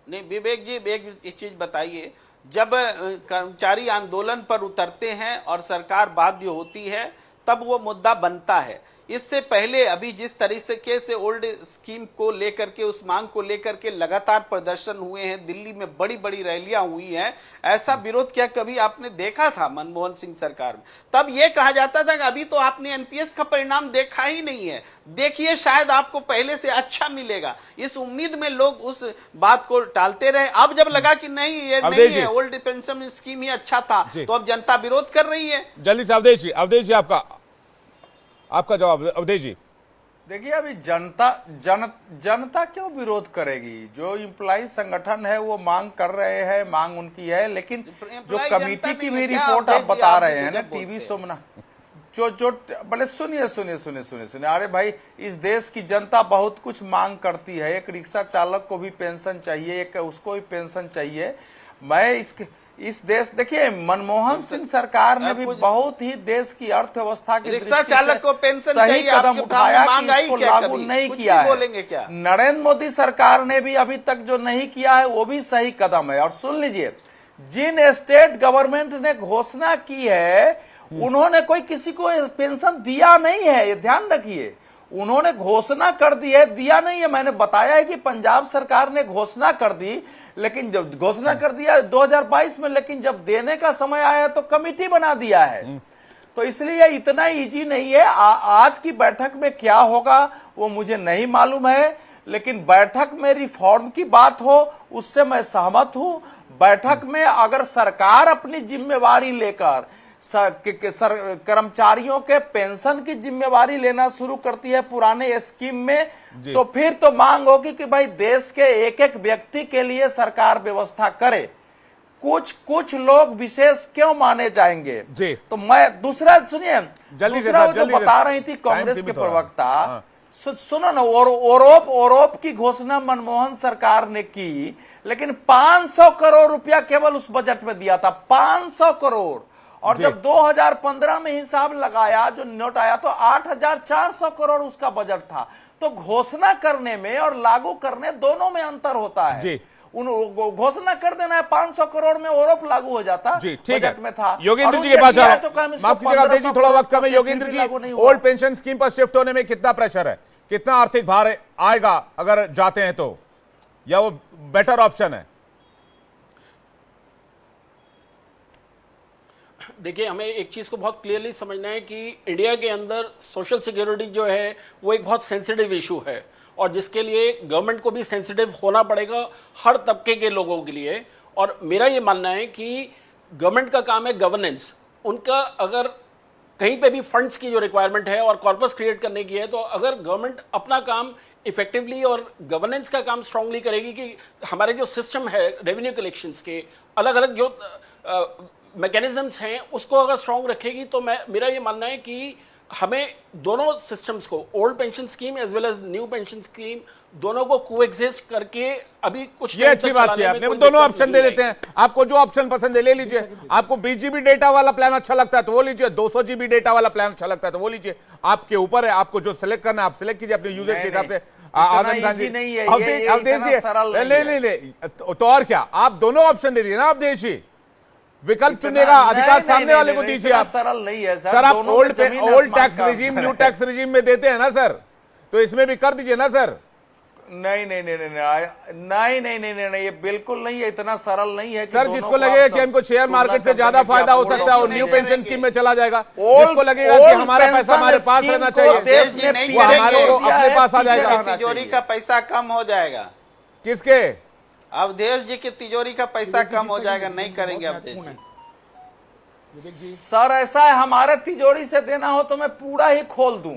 नहीं विवेक जी, एक चीज बताइए, जब कर्मचारी आंदोलन पर उतरते हैं और सरकार बाध्य होती है, तब वो मुद्दा बनता है। इससे पहले अभी जिस तरीके से ओल्ड स्कीम को लेकर के, उस मांग को लेकर के लगातार प्रदर्शन हुए हैं, दिल्ली में बड़ी बड़ी रैलियां हुई हैं, ऐसा विरोध क्या कभी आपने देखा था मनमोहन सिंह सरकार में? तब यह कहा जाता था कि अभी तो आपने एनपीएस का परिणाम देखा ही नहीं है, देखिए शायद आपको पहले से अच्छा मिलेगा। इस उम्मीद में लोग उस बात को टालते रहे। अब जब लगा कि नहीं, ये नहीं है, ओल्ड पेंशन स्कीम ही अच्छा था, तो अब जनता विरोध कर रही है। जल्दी से अवधेश जी आपका जवाब। अवधेश जी, देखिए, अभी जनता क्यों विरोध करेगी? जो इम्प्लाई संगठन है वो मांग कर रहे हैं, मांग उनकी है, लेकिन जो कमेटी की भी रिपोर्ट आप बता रहे हैं ना, टीवी सोमनाथ, जो बोले सुनिए, अरे भाई, इस देश की जनता बहुत कुछ मांग करती है। एक रिक्शा चालक को भी पेंशन चाहिए, एक उसको भी पेंशन चाहिए। मैं इस देश, देखिए, मनमोहन सिंह सरकार ने भी बहुत ही देश की अर्थव्यवस्था की रिक्शा चालक को पेंशन सही कदम उठाया कि इसको लागू नहीं किया है। नरेंद्र मोदी सरकार ने भी अभी तक जो नहीं किया है वो भी सही कदम है। और सुन लीजिए, जिन स्टेट गवर्नमेंट ने घोषणा की है, उन्होंने कोई किसी को पेंशन दिया नहीं है, ये ध्यान रखिए। उन्होंने घोषणा कर दी है, दिया नहीं है। मैंने बताया है कि पंजाब सरकार ने घोषणा कर दी, लेकिन जब घोषणा कर दिया 2022 में, लेकिन जब देने का समय आया तो कमेटी बना दिया है। तो इसलिए इतना इजी नहीं है। आज की बैठक में क्या होगा वो मुझे नहीं मालूम है, लेकिन बैठक में रिफॉर्म की बात हो उससे मैं सहमत हूं। बैठक में अगर सरकार अपनी जिम्मेवारी लेकर कर्मचारियों के पेंशन की जिम्मेवारी लेना शुरू करती है पुराने स्कीम में, तो फिर तो मांग होगी कि भाई देश के एक एक व्यक्ति के लिए सरकार व्यवस्था करे। कुछ लोग विशेष क्यों माने जाएंगे जी। तो मैं दूसरा सुनिए, जल्दी से दूसरा सर, जो जल्दी से। बता रही थी टाइम कांग्रेस के सीमित हो रहा है। प्रवक्ता, हाँ। सुनो ना, ओरोप की घोषणा मनमोहन सरकार ने की, लेकिन 500 करोड़ रुपया केवल उस बजट में दिया था, 500 करोड़। और जब 2015 में हिसाब लगाया, जो नोट आया, तो 8,400 करोड़ उसका बजट था। तो घोषणा करने में और लागू करने दोनों में अंतर होता है। जी। घोषणा कर देना है 500 करोड़ में, ओरोप लागू हो जाता, जी, ठीक है। बजट में था। योगेंद्र और जी के पास आ रहा तो काम हूं। इसको माफ कीजिएगा अवधेश जी, 1500 थोड़ा वक्त कम है। करोड़ योगेंद्र फिर जी, भी लागू नहीं हुआ। ओल्ड पेंशन स्कीम पर शिफ्ट होने में कितना प्रेशर है, कितना आर्थिक भार आएगा अगर जाते हैं तो, या वो बेटर ऑप्शन है? देखिए, हमें एक चीज़ को बहुत क्लियरली समझना है कि इंडिया के अंदर सोशल सिक्योरिटी जो है वो एक बहुत सेंसिटिव इशू है, और जिसके लिए गवर्नमेंट को भी सेंसिटिव होना पड़ेगा हर तबके के लोगों के लिए। और मेरा ये मानना है कि गवर्नमेंट का काम है गवर्नेंस। उनका अगर कहीं पे भी फंड्स की जो रिक्वायरमेंट है और कॉर्पस क्रिएट करने की है, तो अगर गवर्नमेंट अपना काम इफेक्टिवली और गवर्नेंस का काम स्ट्रांगली करेगी कि हमारे जो सिस्टम है रेवेन्यू कलेक्शंस के अलग अलग जो मैकेनिज्म्स हैं उसको अगर स्ट्रांग रखेगी, तो मेरा ये मानना है कि हमें दोनों सिस्टम्स को, old pension scheme as well as new pension scheme, दोनों को कोएग्जिस्ट करके अभी कुछ ये अच्छी बात की आपने, दोनों ऑप्शन दे देते हैं। आपको जो ऑप्शन पसंद है ले लीजिए। आपको 20 GB डेटा वाला प्लान अच्छा लगता है तो वो लीजिए, 200 GB डेटा वाला प्लान अच्छा लगता है तो वो लीजिए। आपके ऊपर है, आपको जो सिलेक्ट करना है आप सिलेक्ट कीजिए अपने यूजर के हिसाब से। आजम खान जी, नहीं है, अब दीजिए, ले तो और क्या, आप दोनों ऑप्शन दे दिए ना अवधेश जी। विकल्प चुनने का अधिकार सामने वाले को दीजिए आप। सरल नहीं है सर, आप old tax regime, new tax regime में देते हैं ना सर, तो इसमें भी कर दीजिए ना सर। नहीं, ये बिल्कुल नहीं है, इतना सरल नहीं है कि सर, जिसको लगेगा कि हमको शेयर मार्केट से ज्यादा फायदा हो सकता है और न्यू पेंशन स्कीम में चला जाएगा, जिसको लगेगा कि हमारा पैसा हमारे पास रहना चाहिए, देश में वो हमारे को अपने पास आ जाएगा। तिजोरी का पैसा कम हो जाएगा। किसके? अवधेश जी की तिजोरी का पैसा कम हो जाएगा, नहीं करेंगे अवधेश जी। सर, ऐसा है, हमारे तिजोरी से देना हो तो मैं पूरा ही खोल दूं,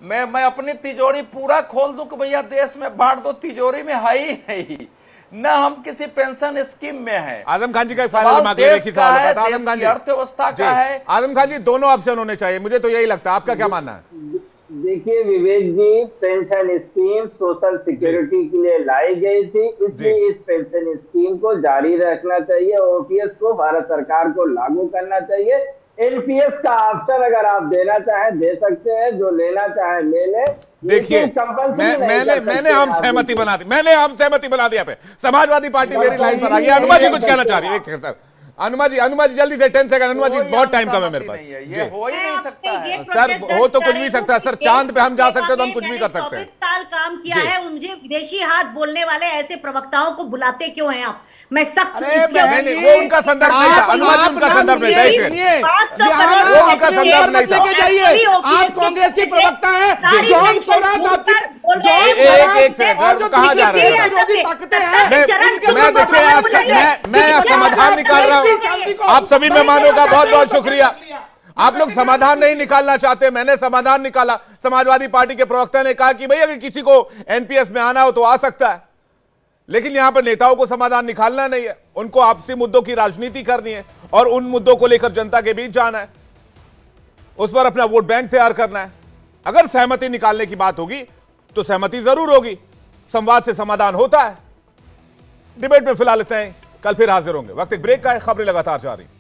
मैं अपनी तिजोरी पूरा खोल दूं कि भैया देश में बांट दो, तिजोरी में है ही नहीं ना, हम किसी पेंशन स्कीम में है। आजम खान जी का सवाल फाइनल देश का है, देश की अर्थव्यवस्था का है। आजम खान जी, दोनों ऑप्शन होने चाहिए, मुझे तो यही लगता है। आपका क्या मानना है? देखिए विवेक जी, पेंशन स्कीम सोशल सिक्योरिटी के लिए लाई गई थी, इसलिए इस पेंशन स्कीम को जारी रखना चाहिए। ओपीएस को भारत सरकार को लागू करना चाहिए। एनपीएस का ऑप्शन अगर आप देना चाहें दे सकते हैं, जो लेना चाहे ले ले। देखिए, मैंने हम सहमति बना दी, मैंने हम सहमति बना दिया पे। समाजवादी पार्टी मेरी लाइन पर आ गई। अनुमा जी कुछ कहना चाह रही है, एक सेकंड सर। अनुमा जी जल्दी से 10 सेकंड। अनुमा जी, बहुत टाइम कम है मेरे पास। ये हो ही नहीं सकता है सर, हो तो कुछ भी सकता है सर, चांद पे हम जा सकते हैं तो हम कुछ भी कर सकते हैं। 24 साल काम किया है, मुझे विदेशी हाथ बोलने वाले ऐसे प्रवक्ताओं को बुलाते क्यों हैं आप? मैं सख्त वो उनका संदर्भ नहीं था। अनुमा जी, उनका संदर्भ नहीं था। वो उनका संदर्भ नहीं था। आप कांग्रेस की प्रवक्ता हैं, जॉन सोराज आपकी एक सेकंड, कहां जा रहे हैं? मैं समाधान निकाल रहा हूं। आप सभी मेहमानों का बहुत बहुत शुक्रिया। आप लोग समाधान नहीं निकालना चाहते, मैंने समाधान निकाला। समाजवादी पार्टी के प्रवक्ता ने कहा कि भाई अगर किसी को एनपीएस में आना हो तो आ सकता है, लेकिन यहां पर नेताओं को समाधान निकालना नहीं है, उनको आपसी मुद्दों की राजनीति करनी है और उन मुद्दों को लेकर जनता के बीच जाना है, उस पर अपना वोट बैंक तैयार करना है। अगर सहमति निकालने की बात होगी तो सहमति जरूर होगी, संवाद से समाधान होता है। डिबेट में फिलहाल इतना ही, कल फिर हाजिर होंगे। वक्त एक ब्रेक का है, खबरें लगातार जारी।